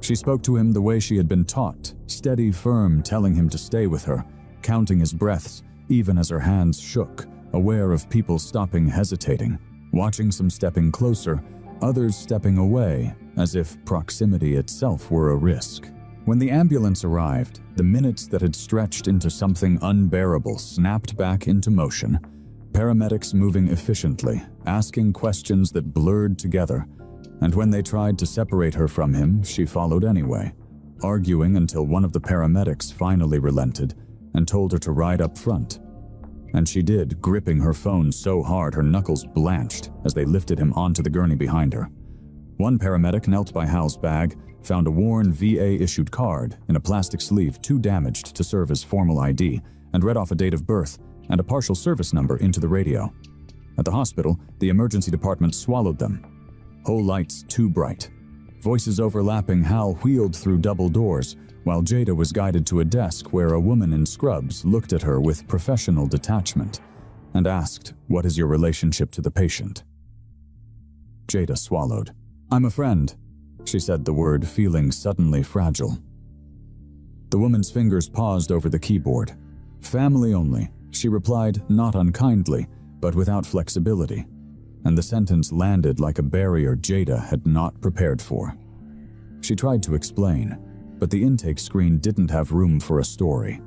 She spoke to him the way she had been taught, steady, firm, telling him to stay with her, counting his breaths, even as her hands shook, aware of people stopping, hesitating, watching some stepping closer, others stepping away, as if proximity itself were a risk. When the ambulance arrived, the minutes that had stretched into something unbearable snapped back into motion, paramedics moving efficiently, asking questions that blurred together, and when they tried to separate her from him, she followed anyway, arguing until one of the paramedics finally relented and told her to ride up front. And she did, gripping her phone so hard her knuckles blanched as they lifted him onto the gurney behind her. One paramedic knelt by Hal's bag, found a worn VA-issued card in a plastic sleeve too damaged to serve as formal ID, and read off a date of birth and a partial service number into the radio. At the hospital, the emergency department swallowed them. Whole lights too bright. Voices overlapping, Hal wheeled through double doors, while Jada was guided to a desk where a woman in scrubs looked at her with professional detachment and asked, "What is your relationship to the patient?" Jada swallowed. "I'm a friend," she said the word, feeling suddenly fragile. The woman's fingers paused over the keyboard. Family only, she replied, not unkindly, but without flexibility, and the sentence landed like a barrier Jada had not prepared for. She tried to explain, but the intake screen didn't have room for a story.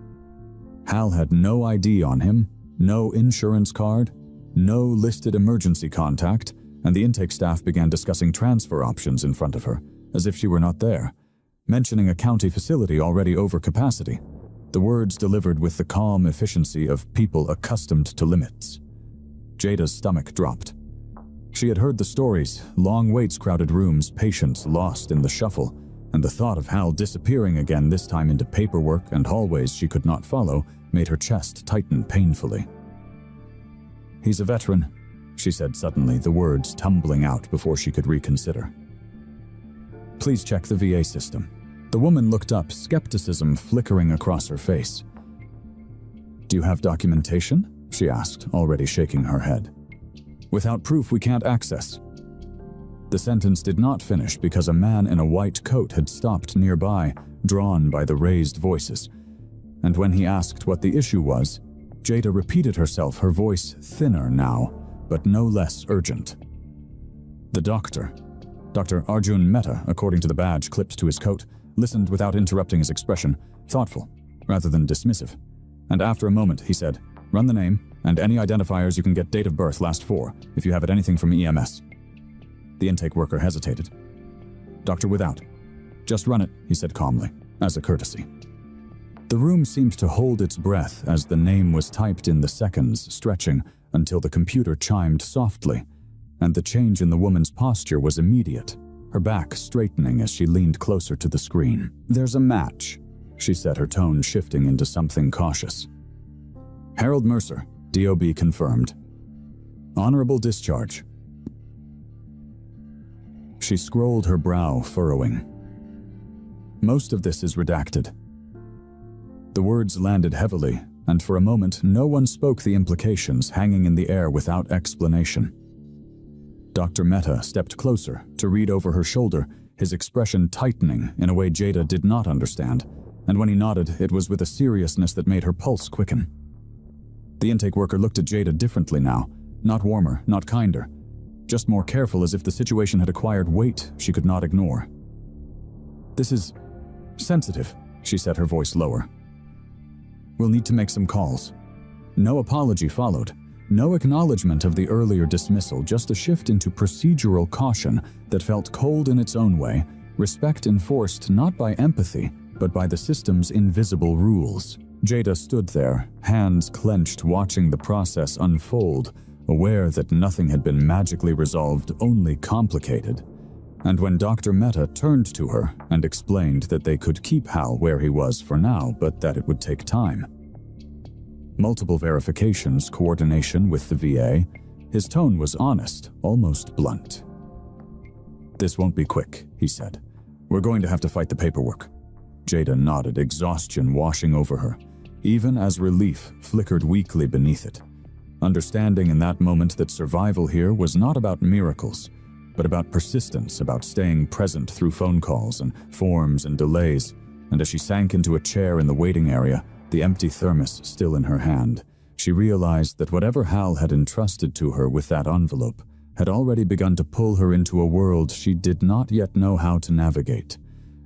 Hal had no ID on him, no insurance card, no listed emergency contact, and the intake staff began discussing transfer options in front of her, as if she were not there, mentioning a county facility already over capacity, the words delivered with the calm efficiency of people accustomed to limits. Jada's stomach dropped. She had heard the stories, long waits, crowded rooms, patients lost in the shuffle, and the thought of Hal disappearing again, this time into paperwork and hallways she could not follow, made her chest tighten painfully. "He's a veteran," she said suddenly, the words tumbling out before she could reconsider. "Please check the VA system." The woman looked up, skepticism flickering across her face. "Do you have documentation?" she asked, already shaking her head. "Without proof, we can't access." The sentence did not finish because a man in a white coat had stopped nearby, drawn by the raised voices. And when he asked what the issue was, Jada repeated herself, her voice thinner now, but no less urgent. The doctor, Dr. Arjun Mehta, according to the badge clipped to his coat, listened without interrupting his expression, thoughtful, rather than dismissive. And after a moment, he said, "Run the name, and any identifiers you can get, date of birth, last 4, if you have it, anything from EMS." The intake worker hesitated. "Doctor Without." "Just run it," he said calmly, as a courtesy. The room seemed to hold its breath as the name was typed in, the seconds stretching until the computer chimed softly, and the change in the woman's posture was immediate, her back straightening as she leaned closer to the screen. "There's a match," she said, her tone shifting into something cautious. "Harold Mercer, DOB confirmed. Honorable discharge." She scrolled, her brow furrowing. "Most of this is redacted." The words landed heavily, and for a moment no one spoke, the implications hanging in the air without explanation. Dr. Mehta stepped closer to read over her shoulder, his expression tightening in a way Jada did not understand, and when he nodded, it was with a seriousness that made her pulse quicken. The intake worker looked at Jada differently now, not warmer, not kinder, just more careful, as if the situation had acquired weight she could not ignore. "This is sensitive," she said, her voice lower. "We'll need to make some calls." No apology followed. No acknowledgement of the earlier dismissal, just a shift into procedural caution that felt cold in its own way, respect enforced not by empathy, but by the system's invisible rules. Jada stood there, hands clenched, watching the process unfold, aware that nothing had been magically resolved, only complicated. And when Dr. Mehta turned to her and explained that they could keep Hal where he was for now, but that it would take time. Multiple verifications, coordination with the VA. His tone was honest, almost blunt. "This won't be quick," he said. "We're going to have to fight the paperwork." Jada nodded, exhaustion washing over her, even as relief flickered weakly beneath it. Understanding in that moment that survival here was not about miracles, but about persistence, about staying present through phone calls and forms and delays. And as she sank into a chair in the waiting area, the empty thermos still in her hand, she realized that whatever Hal had entrusted to her with that envelope had already begun to pull her into a world she did not yet know how to navigate,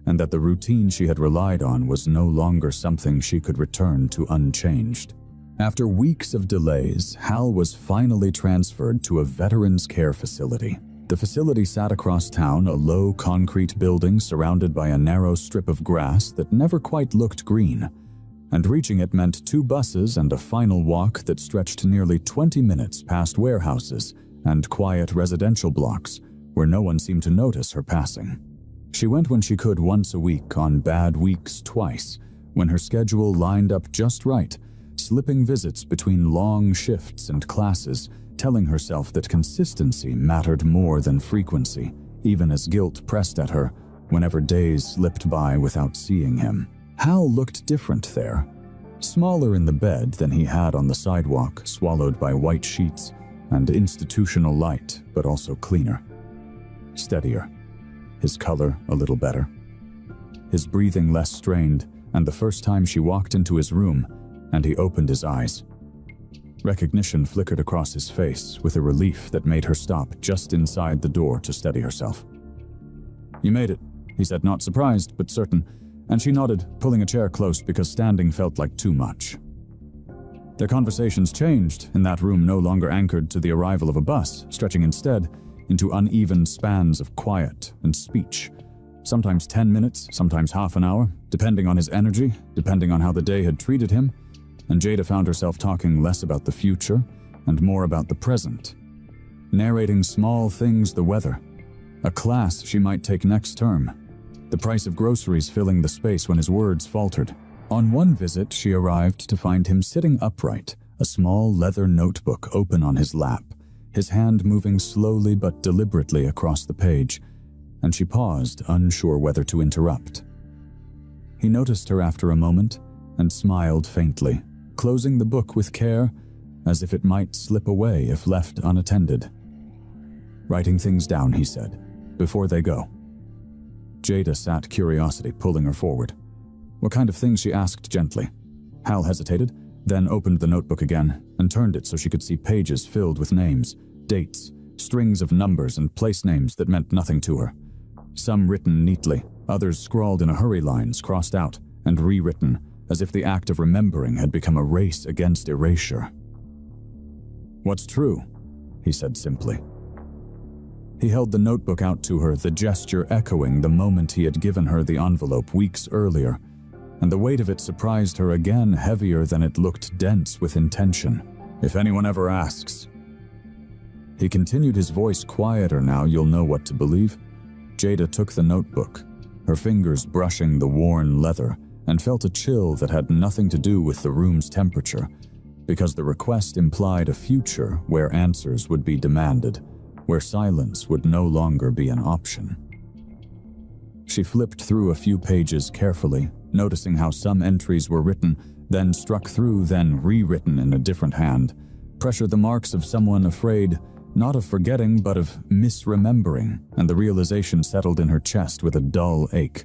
and that the routine she had relied on was no longer something she could return to unchanged. After weeks of delays, Hal was finally transferred to a veterans care facility. The facility sat across town, a low concrete building surrounded by a narrow strip of grass that never quite looked green, and reaching it meant 2 buses and a final walk that stretched nearly 20 minutes past warehouses and quiet residential blocks where no one seemed to notice her passing. She went when she could, once a week, on bad weeks twice, when her schedule lined up just right, slipping visits between long shifts and classes, telling herself that consistency mattered more than frequency, even as guilt pressed at her whenever days slipped by without seeing him. Hal looked different there, smaller in the bed than he had on the sidewalk, swallowed by white sheets and institutional light, but also cleaner, steadier, his color a little better, his breathing less strained, and the first time she walked into his room, and he opened his eyes. Recognition flickered across his face with a relief that made her stop just inside the door to steady herself. "You made it," he said, not surprised, but certain, and she nodded, pulling a chair close because standing felt like too much. Their conversations changed, in that room no longer anchored to the arrival of a bus, stretching instead into uneven spans of quiet and speech. Sometimes 10 minutes, sometimes half an hour, depending on his energy, depending on how the day had treated him, and Jada found herself talking less about the future and more about the present. Narrating small things, the weather, a class she might take next term, the price of groceries filling the space when his words faltered. On one visit, she arrived to find him sitting upright, a small leather notebook open on his lap, his hand moving slowly but deliberately across the page, and she paused, unsure whether to interrupt. He noticed her after a moment and smiled faintly, closing the book with care, as if it might slip away if left unattended. "Writing things down," he said, "before they go." Jada sat, curiosity pulling her forward. "What kind of things?" she asked gently. Hal hesitated, then opened the notebook again and turned it so she could see pages filled with names, dates, strings of numbers and place names that meant nothing to her. Some written neatly, others scrawled in a hurry, lines crossed out and rewritten, as if the act of remembering had become a race against erasure. "What's true?" he said simply. He held the notebook out to her, the gesture echoing the moment he had given her the envelope weeks earlier, and the weight of it surprised her again, heavier than it looked, dense with intention. "If anyone ever asks." He continued, his voice quieter now, "You'll know what to believe." Jada took the notebook, her fingers brushing the worn leather, and felt a chill that had nothing to do with the room's temperature, because the request implied a future where answers would be demanded, where silence would no longer be an option. She flipped through a few pages carefully, noticing how some entries were written, then struck through, then rewritten in a different hand, pressure the marks of someone afraid, not of forgetting, but of misremembering, and the realization settled in her chest with a dull ache.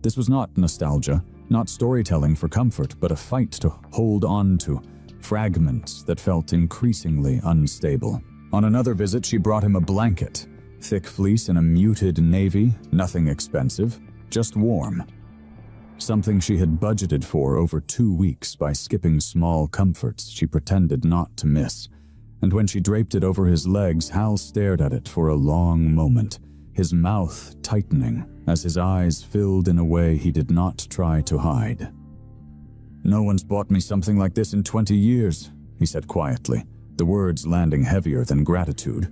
This was not nostalgia, not storytelling for comfort, but a fight to hold on to, fragments that felt increasingly unstable. On another visit, she brought him a blanket, thick fleece in a muted navy, nothing expensive, just warm. Something she had budgeted for over 2 weeks by skipping small comforts she pretended not to miss. And when she draped it over his legs, Hal stared at it for a long moment, his mouth tightening as his eyes filled in a way he did not try to hide. "No one's bought me something like this in 20 years, he said quietly, the words landing heavier than gratitude.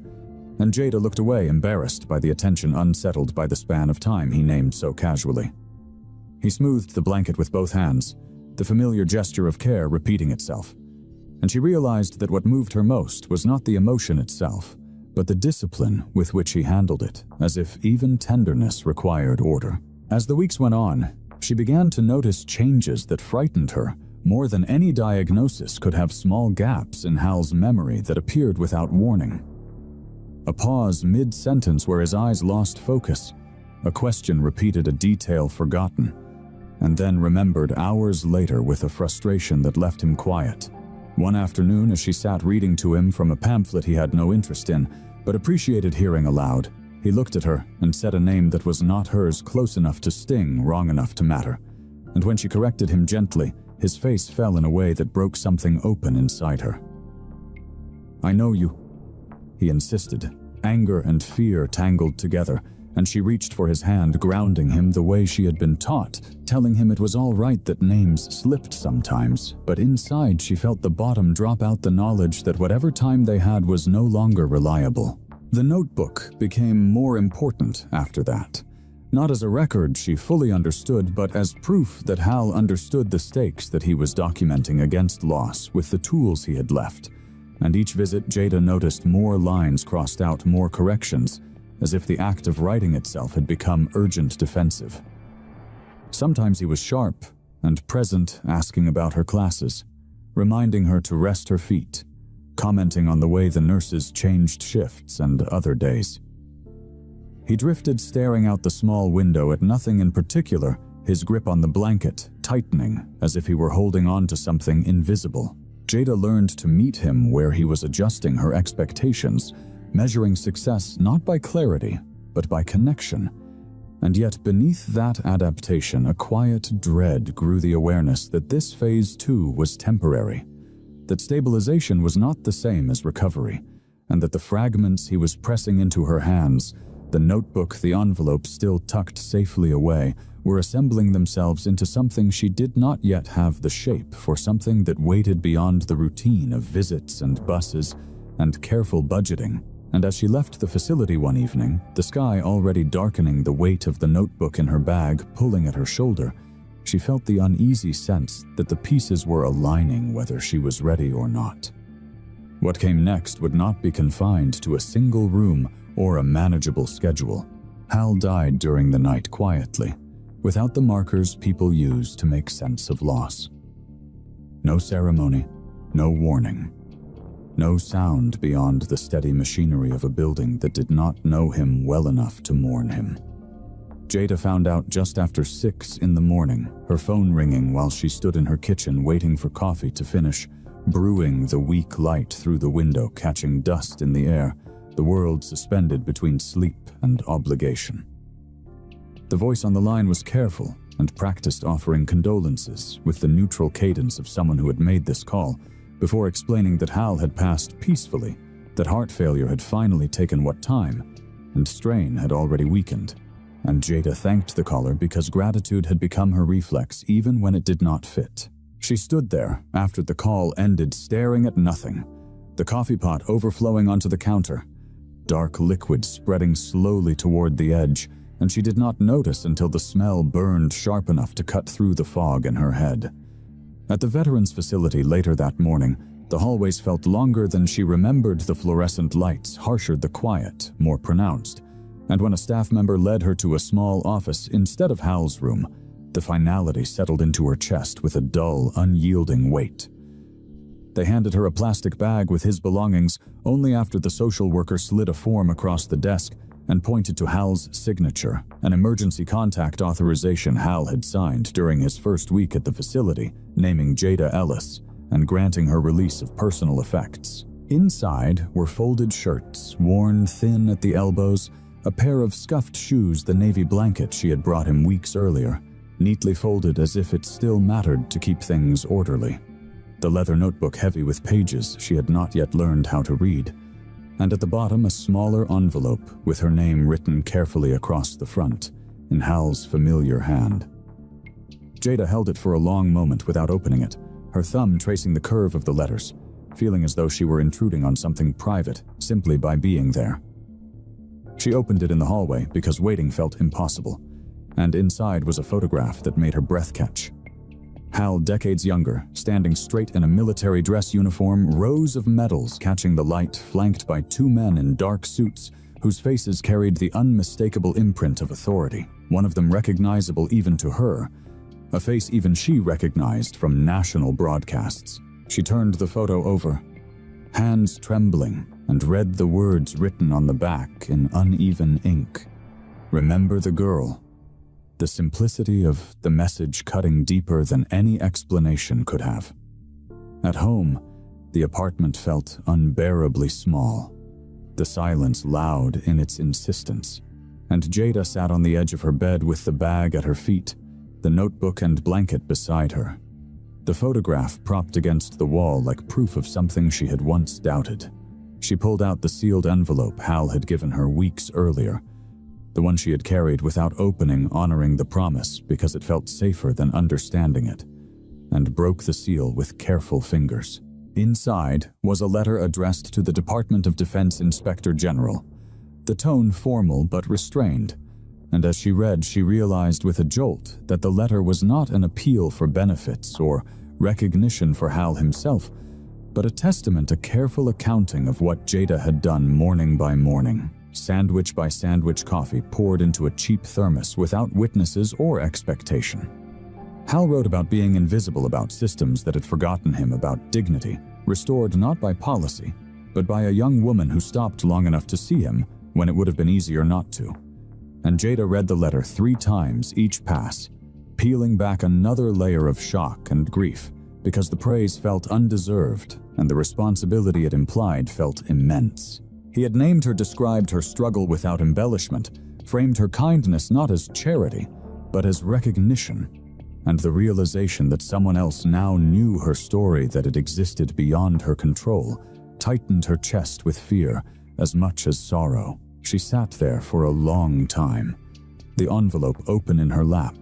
And Jada looked away, embarrassed by the attention, unsettled by the span of time he named so casually. He smoothed the blanket with both hands, the familiar gesture of care repeating itself. And she realized that what moved her most was not the emotion itself, but the discipline with which he handled it, as if even tenderness required order. As the weeks went on, she began to notice changes that frightened her. More than any diagnosis could have small gaps in Hal's memory that appeared without warning. A pause mid-sentence where his eyes lost focus, a question repeated a detail forgotten, and then remembered hours later with a frustration that left him quiet. One afternoon, as she sat reading to him from a pamphlet he had no interest in, but appreciated hearing aloud, he looked at her and said a name that was not hers, close enough to sting, wrong enough to matter. And when she corrected him gently, his face fell in a way that broke something open inside her. "I know you," he insisted, anger and fear tangled together, and she reached for his hand, grounding him the way she had been taught, telling him it was all right that names slipped sometimes, but inside she felt the bottom drop out, the knowledge that whatever time they had was no longer reliable. The notebook became more important after that. Not as a record she fully understood, but as proof that Hal understood the stakes that he was documenting against loss with the tools he had left. And each visit, Jada noticed more lines crossed out, more corrections, as if the act of writing itself had become urgent defensive. Sometimes he was sharp and present, asking about her classes, reminding her to rest her feet, commenting on the way the nurses changed shifts and other days. He drifted, staring out the small window at nothing in particular, his grip on the blanket tightening as if he were holding on to something invisible. Jada learned to meet him where he was adjusting her expectations, measuring success not by clarity, but by connection. And yet beneath that adaptation, a quiet dread grew, the awareness that this phase too was temporary, that stabilization was not the same as recovery, and that the fragments he was pressing into her hands, the notebook, the envelope still tucked safely away, were assembling themselves into something she did not yet have the shape for, something that weighted beyond the routine of visits and buses and careful budgeting. And as she left the facility one evening, the sky already darkening, the weight of the notebook in her bag pulling at her shoulder, she felt the uneasy sense that the pieces were aligning whether she was ready or not. What came next would not be confined to a single room or a manageable schedule. Hal died during the night quietly, without the markers people use to make sense of loss. No ceremony, no warning. No sound beyond the steady machinery of a building that did not know him well enough to mourn him. Jada found out just after 6 in the morning, her phone ringing while she stood in her kitchen waiting for coffee to finish, brewing, the weak light through the window catching dust in the air, the world suspended between sleep and obligation. The voice on the line was careful and practiced offering condolences with the neutral cadence of someone who had made this call, before explaining that Hal had passed peacefully, that heart failure had finally taken what time, and strain had already weakened. And Jada thanked the caller because gratitude had become her reflex even when it did not fit. She stood there after the call ended, staring at nothing, the coffee pot overflowing onto the counter, dark liquid spreading slowly toward the edge, and she did not notice until the smell burned sharp enough to cut through the fog in her head. At the veterans facility later that morning, the hallways felt longer than she remembered, the fluorescent lights harsher, the quiet more pronounced, and when a staff member led her to a small office instead of Hal's room, the finality settled into her chest with a dull, unyielding weight. They handed her a plastic bag with his belongings only after the social worker slid a form across the desk and pointed to Hal's signature, an emergency contact authorization Hal had signed during his first week at the facility, naming Jada Ellis and granting her release of personal effects. Inside were folded shirts, worn thin at the elbows, a pair of scuffed shoes, the navy blanket she had brought him weeks earlier, neatly folded as if it still mattered to keep things orderly. The leather notebook heavy with pages she had not yet learned how to read, and at the bottom a smaller envelope with her name written carefully across the front, in Hal's familiar hand. Jada held it for a long moment without opening it, her thumb tracing the curve of the letters, feeling as though she were intruding on something private simply by being there. She opened it in the hallway because waiting felt impossible, and inside was a photograph that made her breath catch. Hal, decades younger, standing straight in a military dress uniform, rows of medals catching the light, flanked by 2 men in dark suits whose faces carried the unmistakable imprint of authority, one of them recognizable even to her, a face even she recognized from national broadcasts. She turned the photo over, hands trembling, and read the words written on the back in uneven ink. "Remember the girl." The simplicity of the message cutting deeper than any explanation could have. At home, the apartment felt unbearably small, the silence loud in its insistence, and Jada sat on the edge of her bed with the bag at her feet, the notebook and blanket beside her, the photograph propped against the wall like proof of something she had once doubted. She pulled out the sealed envelope Hal had given her weeks earlier, the one she had carried without opening, honoring the promise because it felt safer than understanding it, and broke the seal with careful fingers. Inside was a letter addressed to the Department of Defense Inspector General, the tone formal but restrained, and as she read, she realized with a jolt that the letter was not an appeal for benefits or recognition for Hal himself, but a testament, a careful accounting of what Jada had done morning by morning. Sandwich by sandwich coffee poured into a cheap thermos without witnesses or expectation. Hal wrote about being invisible, about systems that had forgotten him, about dignity, restored not by policy, but by a young woman who stopped long enough to see him when it would have been easier not to. And Jada read the letter 3 times each pass, peeling back another layer of shock and grief because the praise felt undeserved and the responsibility it implied felt immense. He had named her, described her struggle without embellishment, framed her kindness not as charity, but as recognition, and the realization that someone else now knew her story, that it existed beyond her control, tightened her chest with fear as much as sorrow. She sat there for a long time, the envelope open in her lap,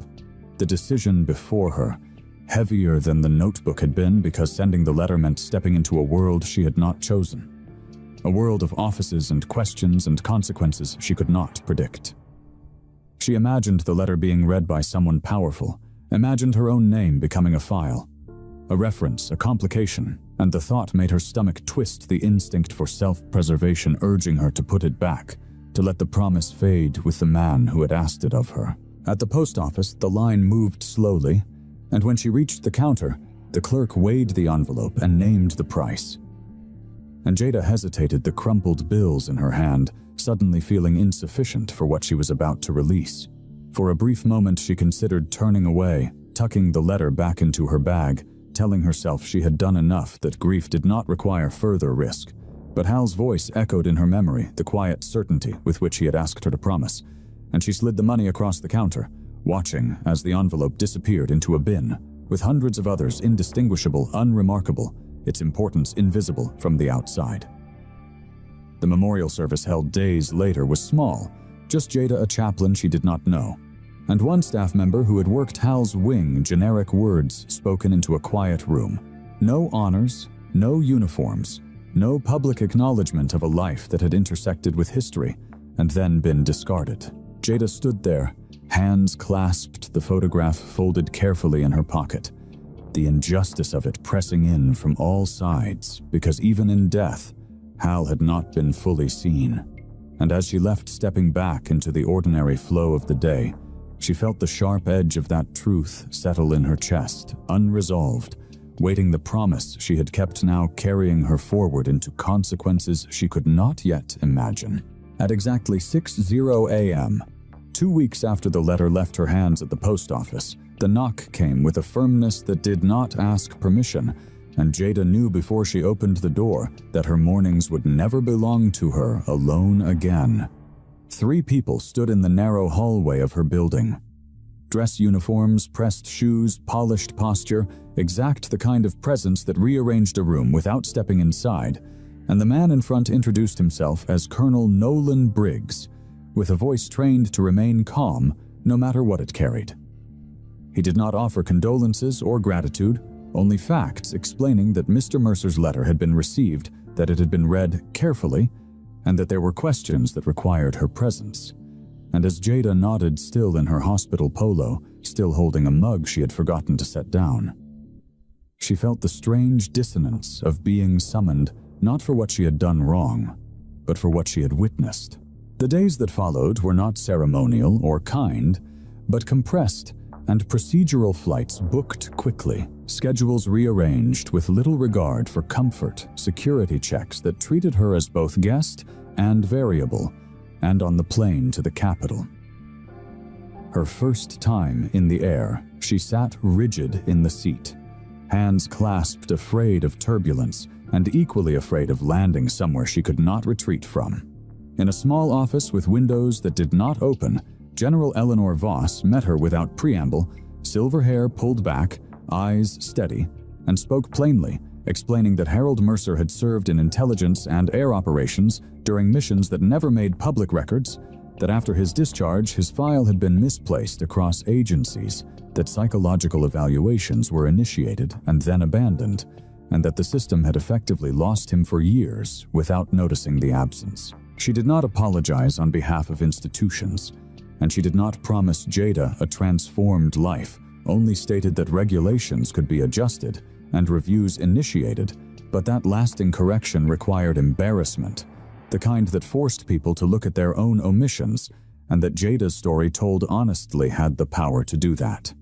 the decision before her, heavier than the notebook had been because sending the letter meant stepping into a world she had not chosen. A world of offices and questions and consequences she could not predict. She imagined the letter being read by someone powerful, imagined her own name becoming a file, a reference, a complication, and the thought made her stomach twist, the instinct for self-preservation urging her to put it back, to let the promise fade with the man who had asked it of her. At the post office, the line moved slowly, and when she reached the counter, the clerk weighed the envelope and named the price. And Jada hesitated, the crumpled bills in her hand, suddenly feeling insufficient for what she was about to release. For a brief moment she considered turning away, tucking the letter back into her bag, telling herself she had done enough, that grief did not require further risk. But Hal's voice echoed in her memory, the quiet certainty with which he had asked her to promise, and she slid the money across the counter, watching as the envelope disappeared into a bin, with hundreds of others indistinguishable, unremarkable, its importance invisible from the outside. The memorial service held days later was small, just Jada, a chaplain she did not know, and one staff member who had worked Hal's wing, generic words spoken into a quiet room. No honors, no uniforms, no public acknowledgement of a life that had intersected with history and then been discarded. Jada stood there, hands clasped, the photograph folded carefully in her pocket, the injustice of it pressing in from all sides, because even in death, Hal had not been fully seen. And as she left, stepping back into the ordinary flow of the day, she felt the sharp edge of that truth settle in her chest, unresolved, waiting the promise she had kept, now carrying her forward into consequences she could not yet imagine. At exactly 6:00 a.m., 2 weeks after the letter left her hands at the post office, the knock came with a firmness that did not ask permission, and Jada knew before she opened the door that her mornings would never belong to her alone again. 3 people stood in the narrow hallway of her building. Dress uniforms, pressed shoes, polished posture, exact the kind of presence that rearranged a room without stepping inside, and the man in front introduced himself as Colonel Nolan Briggs, with a voice trained to remain calm no matter what it carried. He did not offer condolences or gratitude, only facts explaining that Mr. Mercer's letter had been received, that it had been read carefully, and that there were questions that required her presence. And as Jada nodded, still in her hospital polo, still holding a mug she had forgotten to set down, she felt the strange dissonance of being summoned not for what she had done wrong, but for what she had witnessed. The days that followed were not ceremonial or kind, but compressed and procedural, flights booked quickly, schedules rearranged with little regard for comfort, security checks that treated her as both guest and variable, and on the plane to the capital. Her first time in the air, she sat rigid in the seat, hands clasped, afraid of turbulence and equally afraid of landing somewhere she could not retreat from. In a small office with windows that did not open, General Eleanor Voss met her without preamble, silver hair pulled back, eyes steady, and spoke plainly, explaining that Harold Mercer had served in intelligence and air operations during missions that never made public records, that after his discharge his file had been misplaced across agencies, that psychological evaluations were initiated and then abandoned, and that the system had effectively lost him for years without noticing the absence. She did not apologize on behalf of institutions, and she did not promise Jada a transformed life, only stated that regulations could be adjusted and reviews initiated, but that lasting correction required embarrassment, the kind that forced people to look at their own omissions, and that Jada's story told honestly had the power to do that.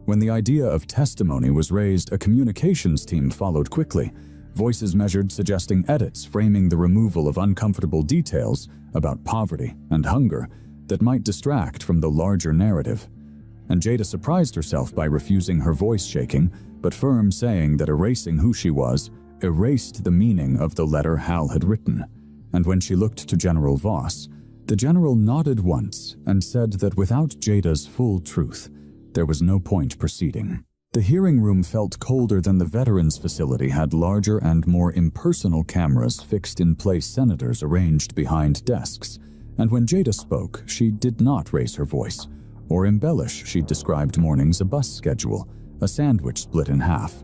When the idea of testimony was raised, a communications team followed quickly, voices measured suggesting edits framing the removal of uncomfortable details about poverty and hunger that might distract from the larger narrative. and Jada surprised herself by refusing, her voice shaking, but firm, saying that erasing who she was erased the meaning of the letter Hal had written. And when she looked to General Voss, the general nodded once and said that without Jada's full truth, there was no point proceeding. The hearing room felt colder than the veterans facility had larger and more impersonal cameras fixed in place, senators arranged behind desks, and when Jada spoke, she did not raise her voice or embellish. She described mornings, a bus schedule, a sandwich split in half.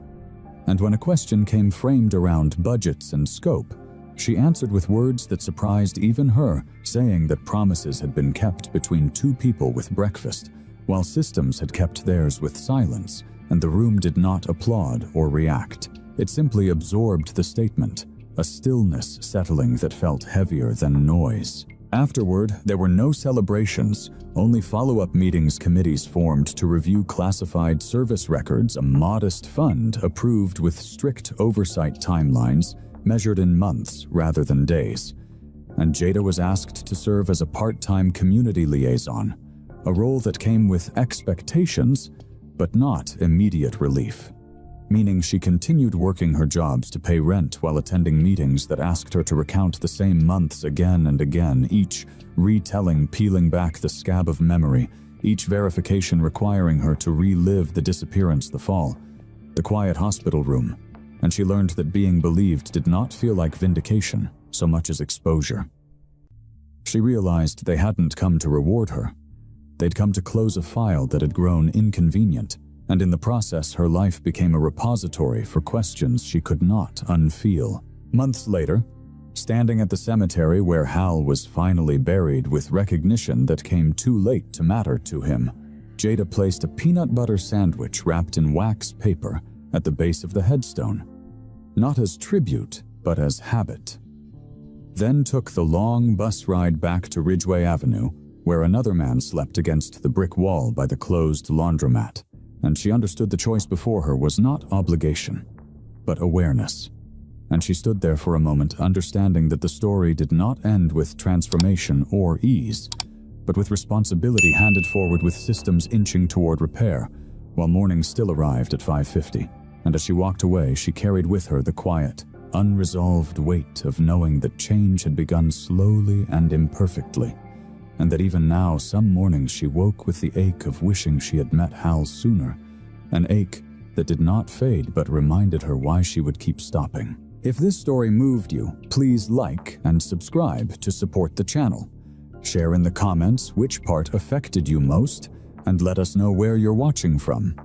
And when a question came framed around budgets and scope, she answered with words that surprised even her, saying that promises had been kept between two people with breakfast, while systems had kept theirs with silence, and the room did not applaud or react. It simply absorbed the statement, a stillness settling that felt heavier than noise. Afterward, there were no celebrations, only follow-up meetings, committees formed to review classified service records, a modest fund approved with strict oversight timelines measured in months rather than days. And Jada was asked to serve as a part-time community liaison, a role that came with expectations, but not immediate relief, meaning she continued working her jobs to pay rent while attending meetings that asked her to recount the same months again and again, each retelling peeling back the scab of memory, each verification requiring her to relive the disappearance, the fall, the quiet hospital room, and she learned that being believed did not feel like vindication so much as exposure. She realized they hadn't come to reward her. They'd come to close a file that had grown inconvenient, and in the process her life became a repository for questions she could not unfeel. Months later, standing at the cemetery where Hal was finally buried with recognition that came too late to matter to him, Jada placed a peanut butter sandwich wrapped in wax paper at the base of the headstone, not as tribute, but as habit. Then took the long bus ride back to Ridgeway Avenue, where another man slept against the brick wall by the closed laundromat, and she understood the choice before her was not obligation, but awareness. And she stood there for a moment, understanding that the story did not end with transformation or ease, but with responsibility handed forward, with systems inching toward repair, while morning still arrived at 5:50. And as she walked away, she carried with her the quiet, unresolved weight of knowing that change had begun slowly and imperfectly, and that even now some mornings she woke with the ache of wishing she had met Hal sooner, an ache that did not fade but reminded her why she would keep stopping. If this story moved you, please like and subscribe to support the channel. Share in the comments which part affected you most, and let us know where you're watching from.